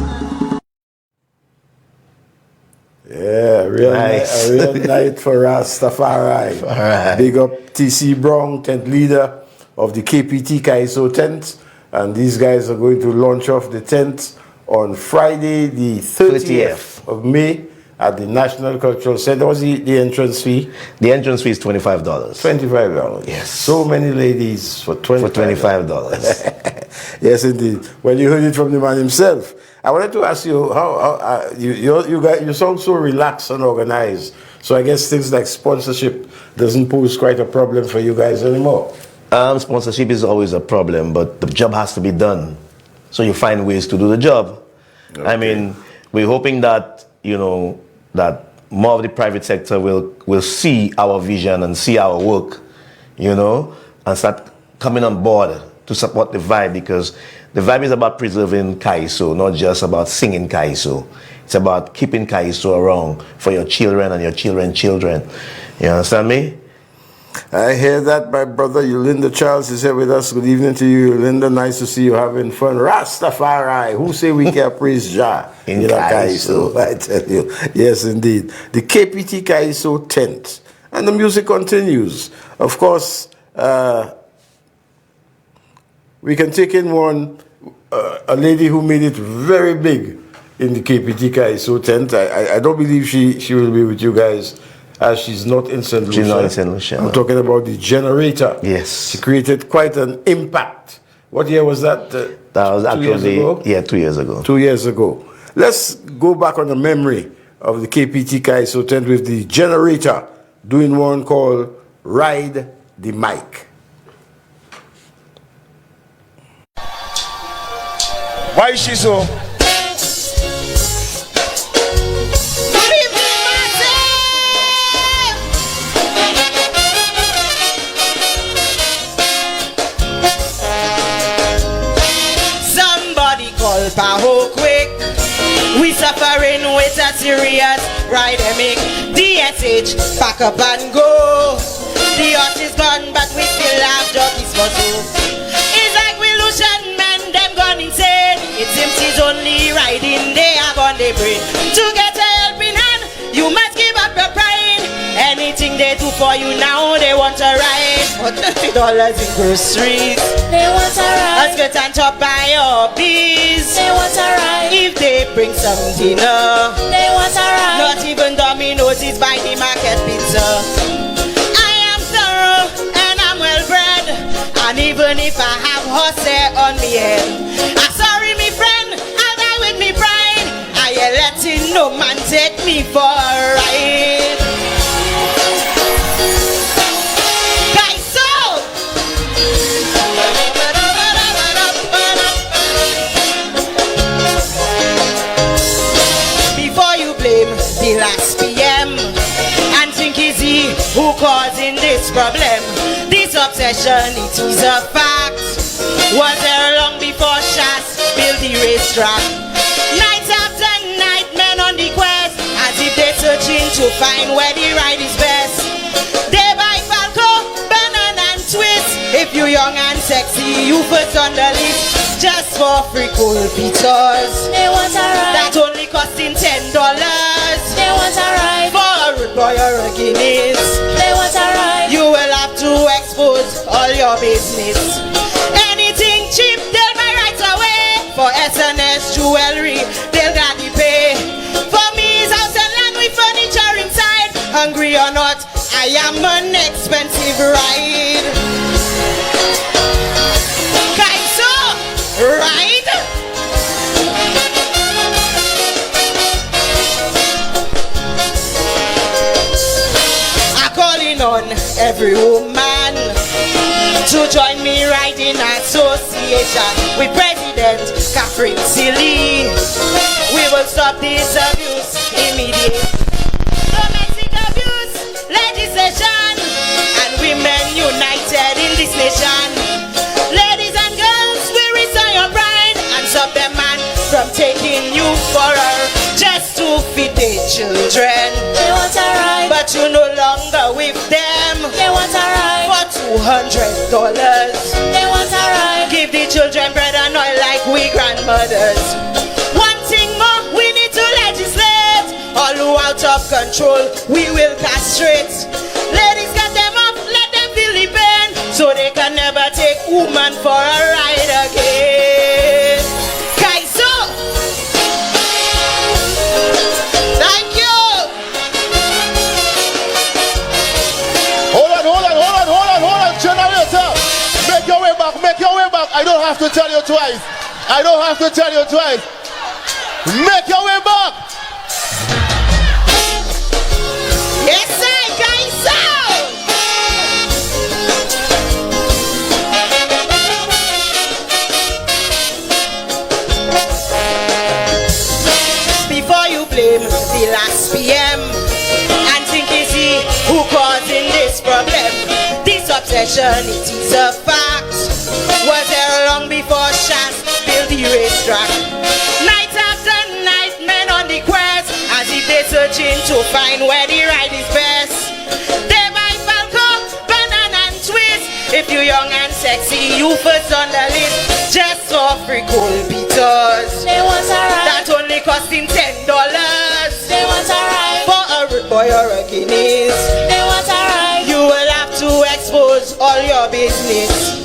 Yeah, real Nice. a real night for Rastafari. Alright. Big up TC Brown, tent leader of the KPT Kaiso tent. And these guys are going to launch off the tent on Friday, the 30th of May. at the National Cultural Center. What's the entrance fee? The entrance fee is $25. $25. Yes. So many ladies for $25. $25. Yes, indeed. Well, you heard it from the man himself. I wanted to ask you how you sound so relaxed and organized. So I guess things like sponsorship doesn't pose quite a problem for you guys anymore. Sponsorship is always a problem, but the job has to be done. So you find ways to do the job. Okay. I mean, we're hoping that, that more of the private sector will see our vision and see our work, and start coming on board to support the vibe, because the vibe is about preserving Kaiso, not just about singing Kaiso. It's about keeping Kaiso around for your children and your children's children. You understand me? I hear that, my brother Yolinda Charles is here with us. Good evening to you, Yolinda. Nice to see you having fun. Rastafari, who say we can praise Jah in Kaiso? I tell you. Yes, indeed. The KPT Kaiso tent. And the music continues. Of course, we can take in one, a lady who made it very big in the KPT Kaiso tent. I don't believe she will be with you guys, as she's not in St. Lucia. She's not in St. Lucia. I'm talking about the generator. Yes. She created quite an impact. What year was that? That was actually 2 years ago? Yeah, 2 years ago. 2 years ago. Let's go back on the memory of the KPT Kaiso tent with the generator doing one called Ride the Mic. Why is she so? Paho quick, we suffering with a serious rhythmic. DSH, pack up and go. The horse is gone, but we still have jockeys for two. It's like we Lucian men, them gone insane. It seems it's only riding, they are gone they brain. To get a helping hand, you must give up your pride. Anything they do for you now, they want a ride. For $30 in groceries, they want a ride. Let's get on top by your bees, they want a ride. If they bring some dinner, they want a ride. Not even Domino's is by the market pizza. I am thorough and I'm well bred, and even if I have horse hair on me head, I'm sorry me friend, I'll die with me pride. I ain't letting no man take me for a ride. The last PM and think is he who causing this problem. This obsession, it is a fact, was there long before Shas built the racetrack. Night after night, men on the quest, as if they're searching to find where the ride is best. They buy Falco, banana and twist. If you young and sexy, you first on the list. Just for free cool pizzas, they want a ride. That only costing $10. They want a ride. For a rude boy or a Guinness, they want a ride. You will have to expose all your business. Anything cheap, they'll buy right away. For SNS jewelry, they'll gladly pay. For me, it's house and land with furniture inside. Hungry or not, I am an expensive ride. Kaiso, ride. On every woman to join me riding association with President Catherine Silly. We will stop this abuse immediately. Domestic abuse legislation and women united in this nation. Ladies and girls, we restore your pride and stop them man from taking you for her just to feed their children. They want a ride, but you no longer with them. They want a ride for $200. They want a ride. Give the children bread and oil like we grandmothers. One thing more, we need to legislate. All who out of control, we will castrate. Ladies, get them up, let them feel the pain, so they can never take woman for a ride again. Kaiso, thank you. have to tell you twice. I don't have to tell you twice. Make your way back. Yes, sir, Kaiso. Before you blame the last PM and think it's he who causing this problem, this obsession, it is a fact, was there long before Shas built the racetrack. Night after night, men on the quest, as if they're searching to find where the ride is best. They buy Falco, banana and twist. If you're young and sexy, you first on the list. Just for free cold beaters. They want a ride. That only costing $10. They want a ride. For a rude boy or a Guinness. They want a ride. You will have to expose all your business.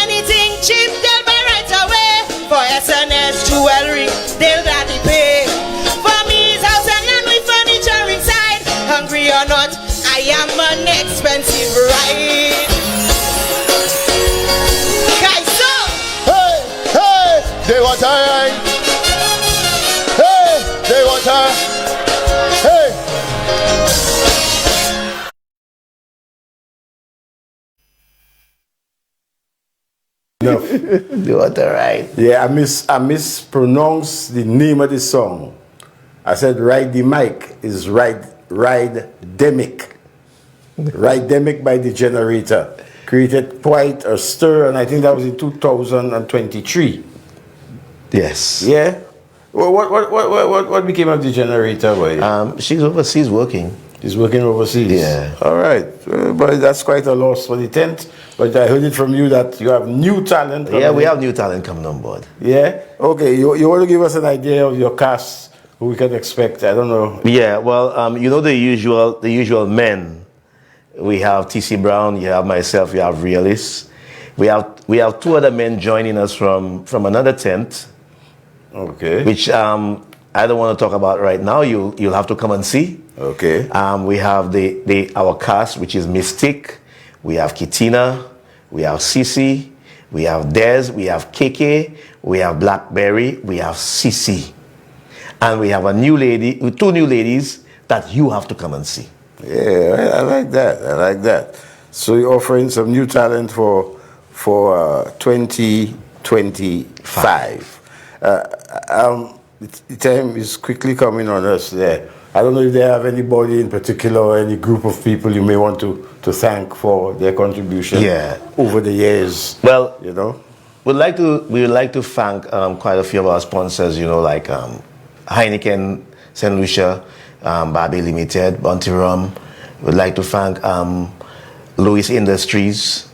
Anything cheap, they'll buy right away. For SNS jewelry, they'll gladly pay. For me, it's house and land with furniture inside. Hungry or not, I am an expensive ride. Kaiso! Hey, hey, they want a ride. Hey, they want a. Hey. No. You want to ride? Yeah, I mispronounced the name of the song. I said ride the mic is ride demic. Ride demic by the Generator. Created quite a stir, and I think that was in 2023. Yes. Yeah. Well, what became of the Generator? Boy? She's overseas working. She's working overseas. Yeah. All right, but that's quite a loss for the tent. But I heard it from you that you have new talent. Yeah, we have new talent coming on board. Yeah. Okay. You want to give us an idea of your cast, who we can expect? I don't know. Yeah. Well, you know the usual men. We have TC Brown. You have myself. You have Realist. We have two other men joining us from another tent. Okay. Which I don't want to talk about right now. You'll have to come and see. Okay. We have our cast, which is Mystic. We have Kitina. We have Sisi. We have Dez. We have KK. We have Blackberry. We have Sisi. And we have two new ladies that you have to come and see. Yeah, I like that. I like that. So you're offering some new talent for 2025. The time is quickly coming on us there. I don't know if they have anybody in particular or any group of people you may want to thank for their contribution over the years. Well, you know, we would like to thank quite a few of our sponsors, you know, like Heineken, St. Lucia, Barbie Limited, Bounty Rum. We'd like to thank Lewis Industries.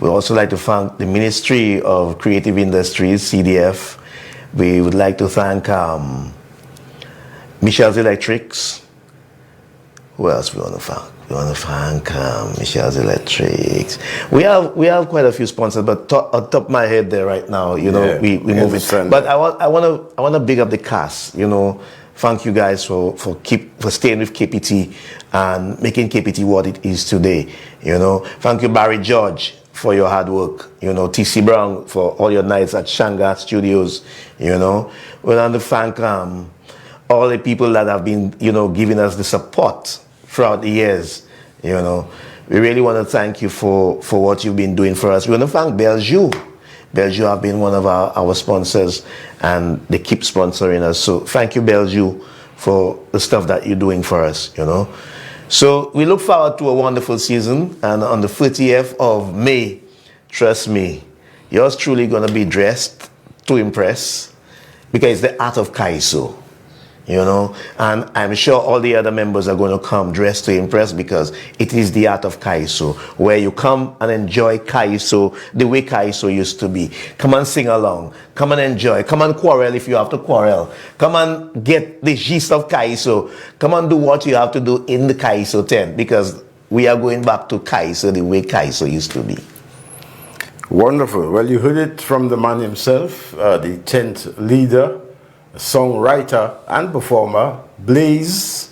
We'd also like to thank the Ministry of Creative Industries, CDF. We would like to thank Michelle's Electrics. Who else we want to thank? We want to thank Michelle's Electrics. We have quite a few sponsors, but on top of my head there right now, you know, we move it. But I want to big up the cast. You know, thank you guys for staying with KPT and making KPT what it is today. You know, thank you Barry George for your hard work. You know, TC Brown for all your nights at Shanga Studios. You know, we want to thank all the people that have been, you know, giving us the support throughout the years. You know, we really want to thank you for what you've been doing for us. We want to thank Belgium. Belgium have been one of our sponsors, and they keep sponsoring us. So thank you, Belgium, for the stuff that you're doing for us, you know. So we look forward to a wonderful season, and on the 30th of May, trust me, yours truly going to be dressed to impress, because it's the art of Kaiso. You know, and I'm sure all the other members are going to come dressed to impress, because it is the art of Kaiso, where you come and enjoy Kaiso the way Kaiso used to be. Come and sing along. Come and enjoy. Come and quarrel if you have to quarrel. Come and get the gist of Kaiso. Come and do what you have to do in the Kaiso tent, because we are going back to Kaiso the way Kaiso used to be. Wonderful. Well, you heard it from the man himself, the tent leader, songwriter and performer, Blaze.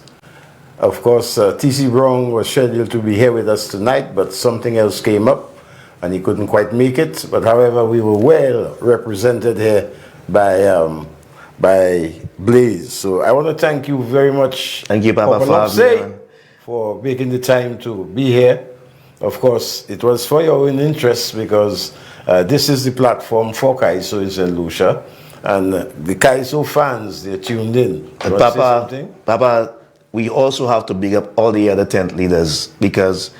Of course, TC Brown was scheduled to be here with us tonight, but something else came up and he couldn't quite make it. But however, we were well represented here by Blaze. So I want to thank you very much. Thank you, Papa, for making the time to be here. Of course, it was for your own interest because this is the platform for Kaiso in St. Lucia. And the Kaiso fans, they're tuned in. And Papa, we also have to big up all the other tent leaders because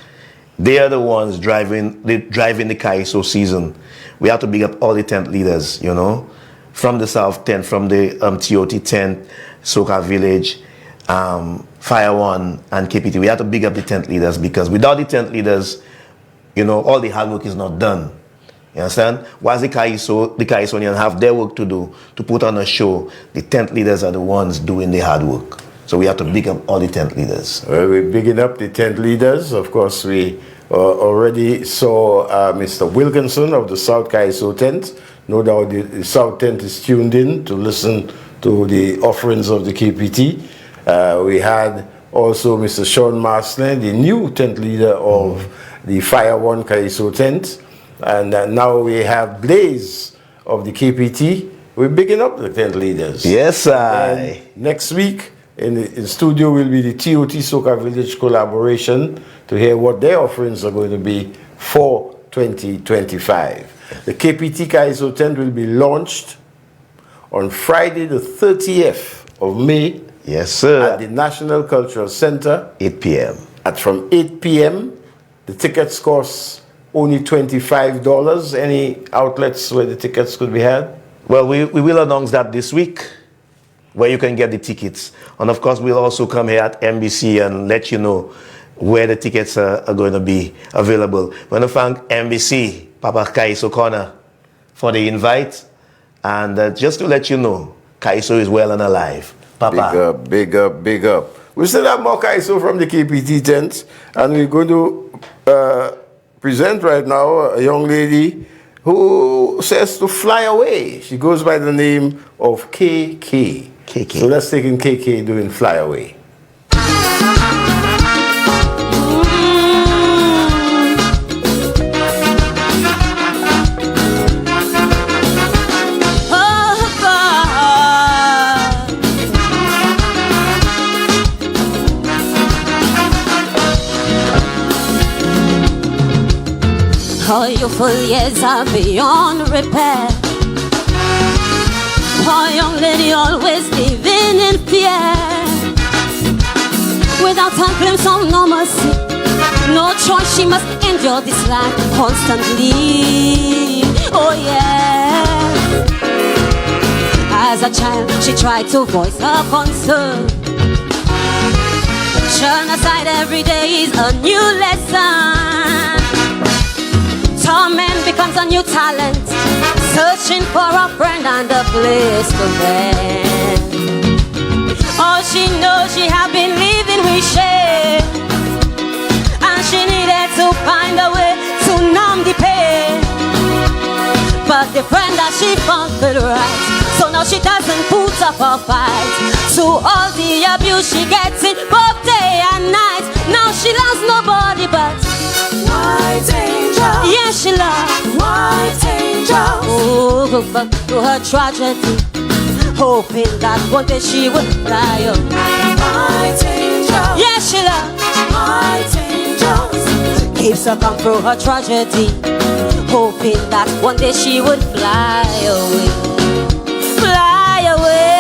they are the ones driving the Kaiso season. We have to big up all the tent leaders, you know, from the South tent, from the TOT tent, Soka Village, Fire One, and KPT. We have to big up the tent leaders because without the tent leaders, you know, all the hard work is not done. You understand? Whilst the Kaisonians have their work to do to put on a show, the tent leaders are the ones doing the hard work. So we have to big up all the tent leaders. Well, we're bigging up the tent leaders. Of course, we already saw Mr. Wilkinson of the South Kaiso tent. No doubt the South tent is tuned in to listen to the offerings of the KPT. We had also Mr. Sean Marsland, the new tent leader of the Fire One Kaiso tent. And now we have Blaze of the KPT. We're bigging up the tent leaders. Yes, sir. Next week in the studio will be the TOT Soka Village collaboration to hear what their offerings are going to be for 2025. The KPT Kaiso tent will be launched on Friday the 30th of May. Yes, sir. At the National Cultural Center. 8 p.m. From 8 p.m. The tickets cost only $25. Any outlets where the tickets could be had? Well, we will announce that this week, where you can get the tickets. And of course, we'll also come here at NBC and let you know where the tickets are going to be available. I want to thank NBC, Papa Kaiso Corner, for the invite. And just to let you know, Kaiso is well and alive. Papa. Big up. We still have more Kaiso from the KPT tent. And we're going to present right now a young lady who says to fly away. She goes by the name of KK. So let's take in KK doing Fly Away. All youthful years are beyond repair. Poor young lady always living in fear. Without a glimpse of normalcy, no choice, she must endure this life constantly. Oh yeah. As a child, she tried to voice her concern. Turn aside every day is a new lesson. Torment becomes a new talent, searching for a friend and a place to vent. All she knows, she had been living with shame, and she needed to find a way to numb the pain. But the friend that she found felt right, so now she doesn't put up a fight to all the abuse she gets in both day and night. Now she loves nobody but White Angel. Yeah, she loves White Angel. Oh, but through her tragedy, hoping that one day she would fly up. White Angel. Yeah, she loves White Angels. Keeps her come through her tragedy, hoping that one day she would fly away. Fly away.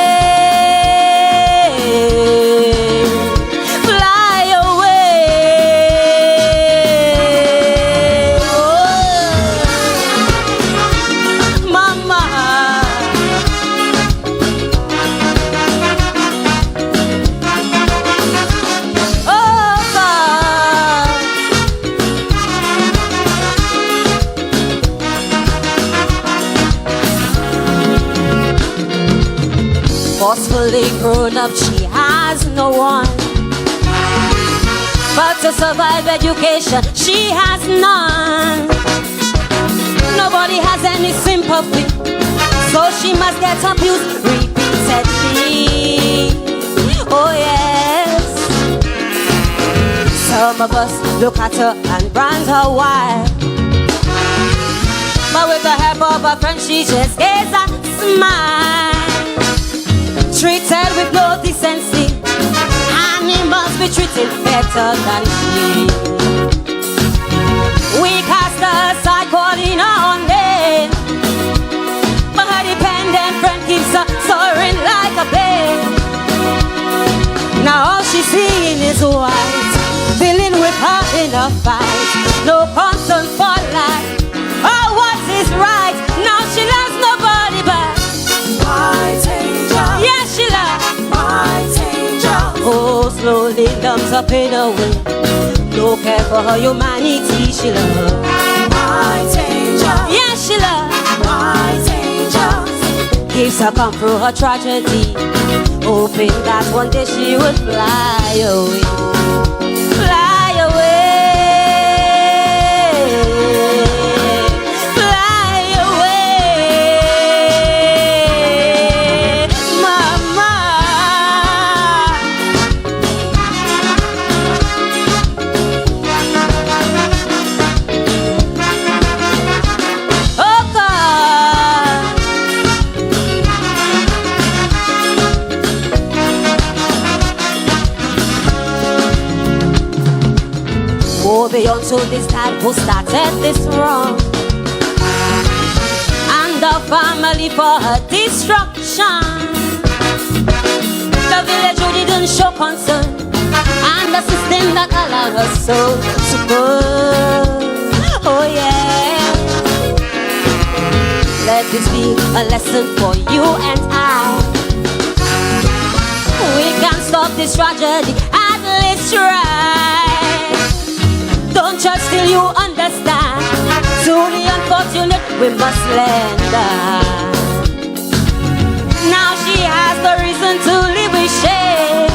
Forcefully grown up, she has no one. But to survive education, she has none. Nobody has any sympathy, so she must get abused repeatedly. Oh yes. Some of us look at her and brand her wild. of her friend, she just gaze and smile. Treated with no decency, animals be treated better than she. We cast aside calling her name, but her dependent friend keeps her soaring like a plane. Now all she's seeing is white, dealing with her in a fight. No concern for life, oh what is right. Now she loves nobody but white angel. Yes, she loves white angel. Oh, slowly numbs her pain away. No care for her humanity, she loves white angel. Yes, she loves white angels. Gives her come through her tragedy, hoping that one day she would fly away. Fly away. Fly away. Mama. Oh God. Go beyond to this dad who started this wrong, and the family for her destruction. The village who didn't show concern, and the system that allowed her so to burn. Oh yeah. Let this be a lesson for you and I. We can stop this tragedy, at least try. Don't just till you understand, to the unfortunate we must lend her. Now she has the reason to live with shame,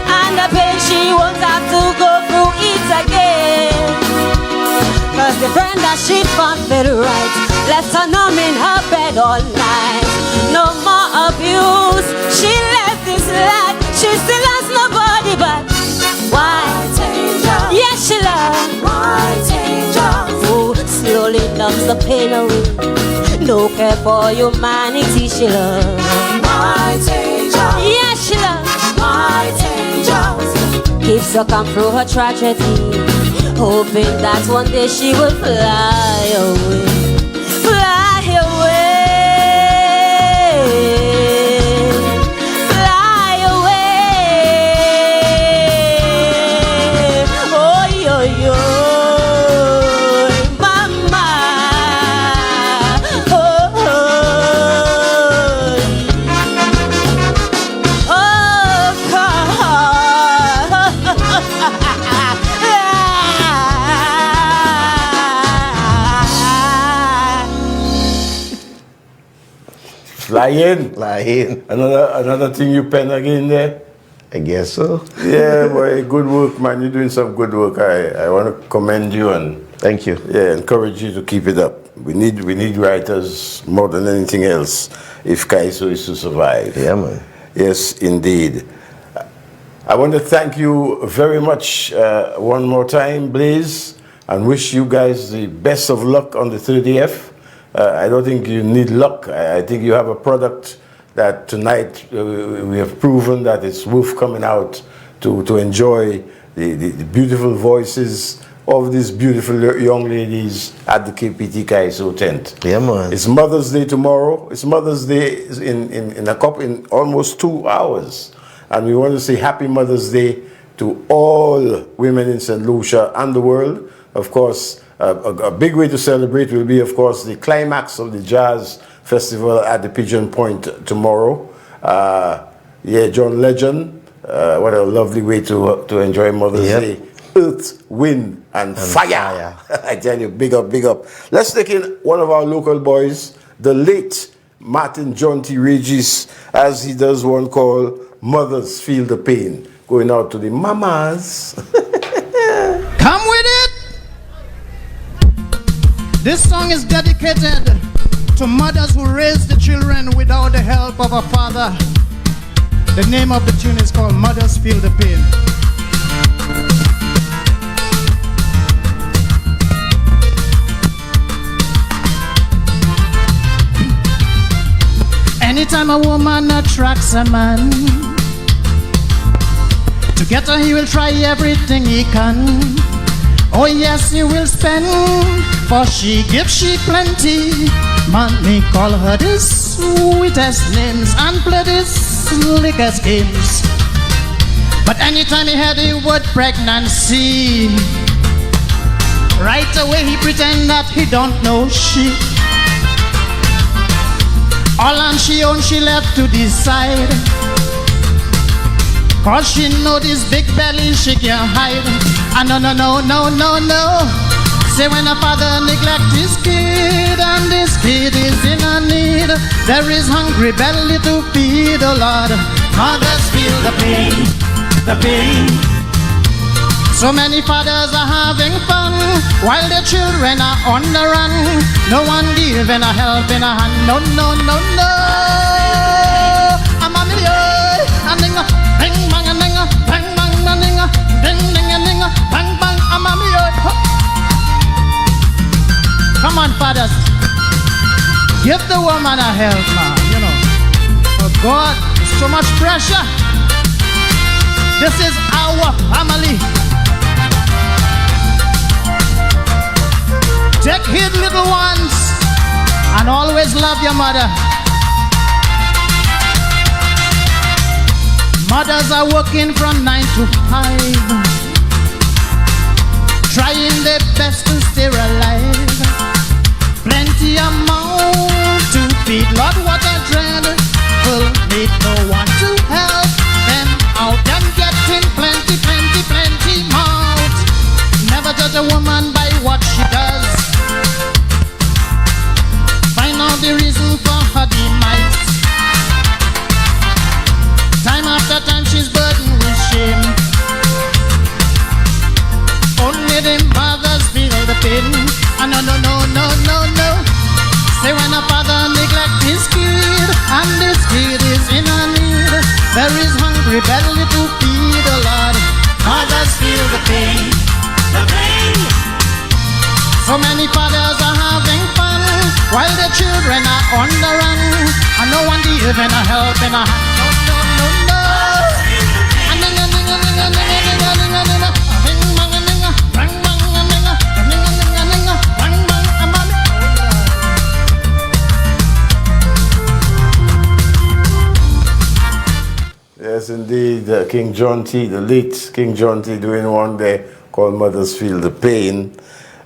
and the pain she won't have to go through it again. Cause the friend that she found felt right, left her numb in her bed all night. No more abuse, she left this life. She still has nobody but white angel. Yes, she loves white angel. Oh, slowly numbs the pain away. No care for humanity, she loves white angel. Yes, she loves white angels. Keeps her come through her tragedy, hoping that one day she will fly away. Fly away. Fly away. Oh, yo, yo. Mama. Oh, oh. Flying. Another thing you pen again there? I guess so. Yeah, boy, good work, man. You're doing some good work. I want to commend you and thank you. Yeah, encourage you to keep it up. We need writers more than anything else if Kaiso is to survive. Yeah, man. Yes, indeed. I want to thank you very much one more time, Blaze, and wish you guys the best of luck on the 30th. I don't think you need luck. I think you have a product that tonight we have proven that it's worth coming out to enjoy the beautiful voices of these beautiful young ladies at the KPT Kaiso tent. Yeah, man. It's Mother's Day tomorrow. It's Mother's Day in almost 2 hours. And we want to say Happy Mother's Day to all women in St. Lucia and the world. Of course, a big way to celebrate will be, of course, the climax of the Jazz Festival at the Pigeon Point tomorrow. Yeah, John Legend, what a lovely way to enjoy Mother's Day. Earth, wind, and fire. I tell you, big up, big up. Let's take in one of our local boys, the late Martin John T. Regis, as he does one called Mothers Feel the Pain, going out to the mamas. Come with it! This song is dedicated to mothers who raise the children without the help of a father. The name of the tune is called Mothers Feel the Pain. Anytime a woman attracts a man, to get her he will try everything he can. Oh yes, he will spend, for she gives she plenty. Man may call her the sweetest names and play the slickest games. But anytime he heard the word pregnancy, right away he pretend that he don't know she. All on she own she left to decide, cause she know this big belly she can't hide. And no. Say when a father neglect his kid and this kid is in a need, there is hungry belly to feed, oh Lord. Mothers feel the pain, the pain. So many fathers are having fun while their children are on the run. No one giving a helping a hand, no. I'm a million, and ding bang bang and ding bang bang and ding ding and ding bang bang. I'm a million. Come on, fathers, give the woman a help, man. You know, for God, there's so much pressure. This is our family. Take heed, little ones, and always love your mother. Mothers are working from 9 to 5, trying their best to stay alive. Plenty of mouths to feed, Lord, what a dreadful need. No one to help them out. Them getting plenty mouths. Never judge a woman by what she does. Find out the reason for her demise. Time after time she's burdened with shame. Only the mothers feel the pain. And no. Say when a father neglect his kid and this kid is in a need, there is hungry belly to feed, oh Lord. Mothers feel the pain, the pain. So many fathers are having fun while their children are on the run, and no one giving a helping a hand. No. Yes, indeed, King John T, the late King John T, doing one there called Mothers Feel the Pain.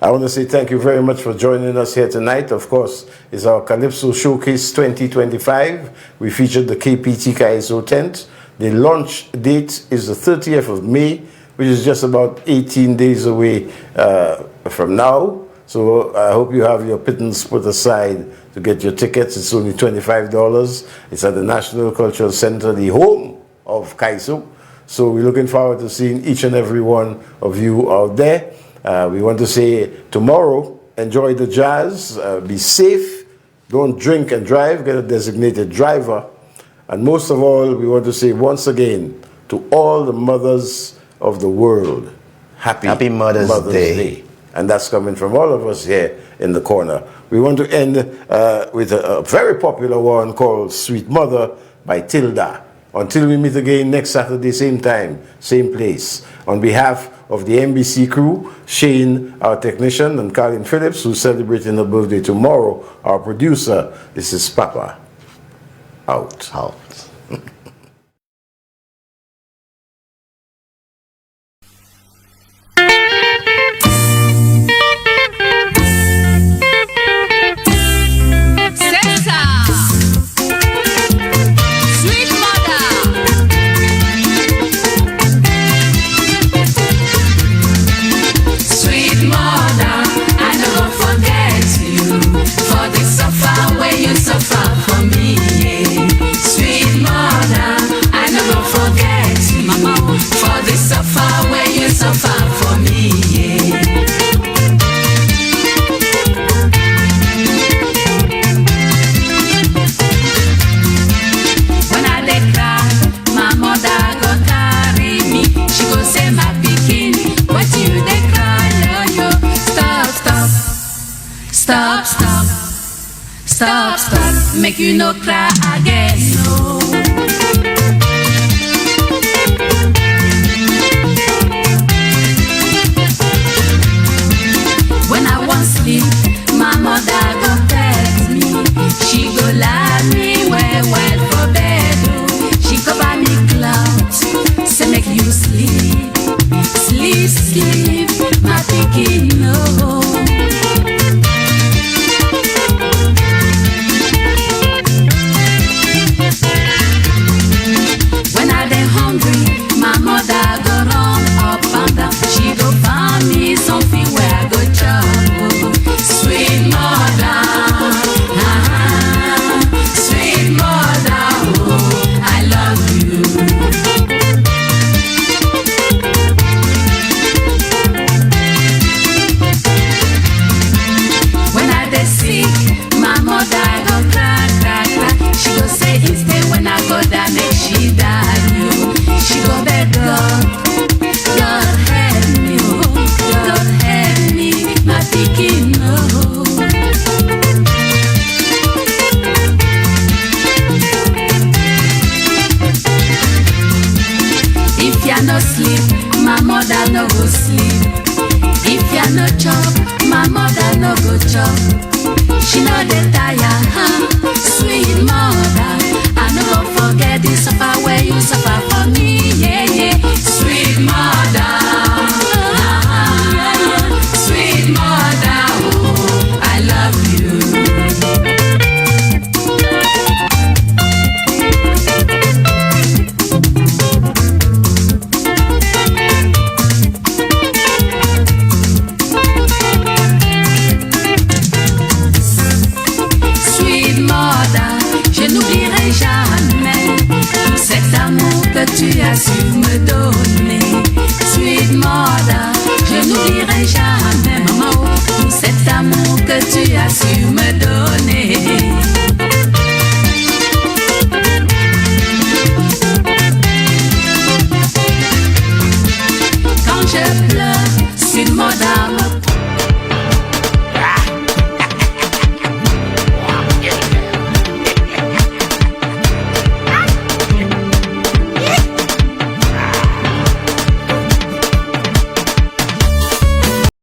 I want to say thank you very much for joining us here tonight. Of course, it's our Calypso Showcase 2025. We featured the KPT Kaiso tent. The launch date is the 30th of May, which is just about 18 days away from now. So I hope you have your pittance put aside to get your tickets. It's only $25. It's at the National Cultural Center, the home of Kaiso. So we're looking forward to seeing each and every one of you out there. We want to say tomorrow, enjoy the jazz, be safe, don't drink and drive, get a designated driver. And most of all, we want to say once again to all the mothers of the world, happy Mother's Day. And that's coming from all of us here in the corner. We want to end with a very popular one called Sweet Mother by Tilda. Until we meet again next Saturday, same time, same place. On behalf of the NBC crew, Shane, our technician, and Colin Phillips, who's celebrating her birthday tomorrow, our producer, this is Papa. Out. Stop, stop, make you no cry again, no. When I want sleep, my mother go text me. She go lie me well for bed. Oh. She cover me clouds, say make you sleep, sleep, sleep, my pikin no. When I dey hungry, my mother go run up and down. She go find me something where I go chop. Oh. Sweet mother, sweet mother, oh, I love you. When I dey sick, my mother go cry, cry, cry. She go say instead when I go down, make she die. You, she go beg God, God help me, oh, God help me, my pikin, oh. If you no sleep, my mother no go sleep. If you no chop, my mother no go chop. She no dey tire, huh? Sweet mother, I no go forget the suffer where you suffer for me, yeah, yeah. Sweet mother, sweet mother, oh, I love you. Sweet mother, je n'oublierai jamais tout cet amour que tu as su me donner. Sweet mother, je n'oublierai jamais, maman, tout cet amour que tu as su me donner.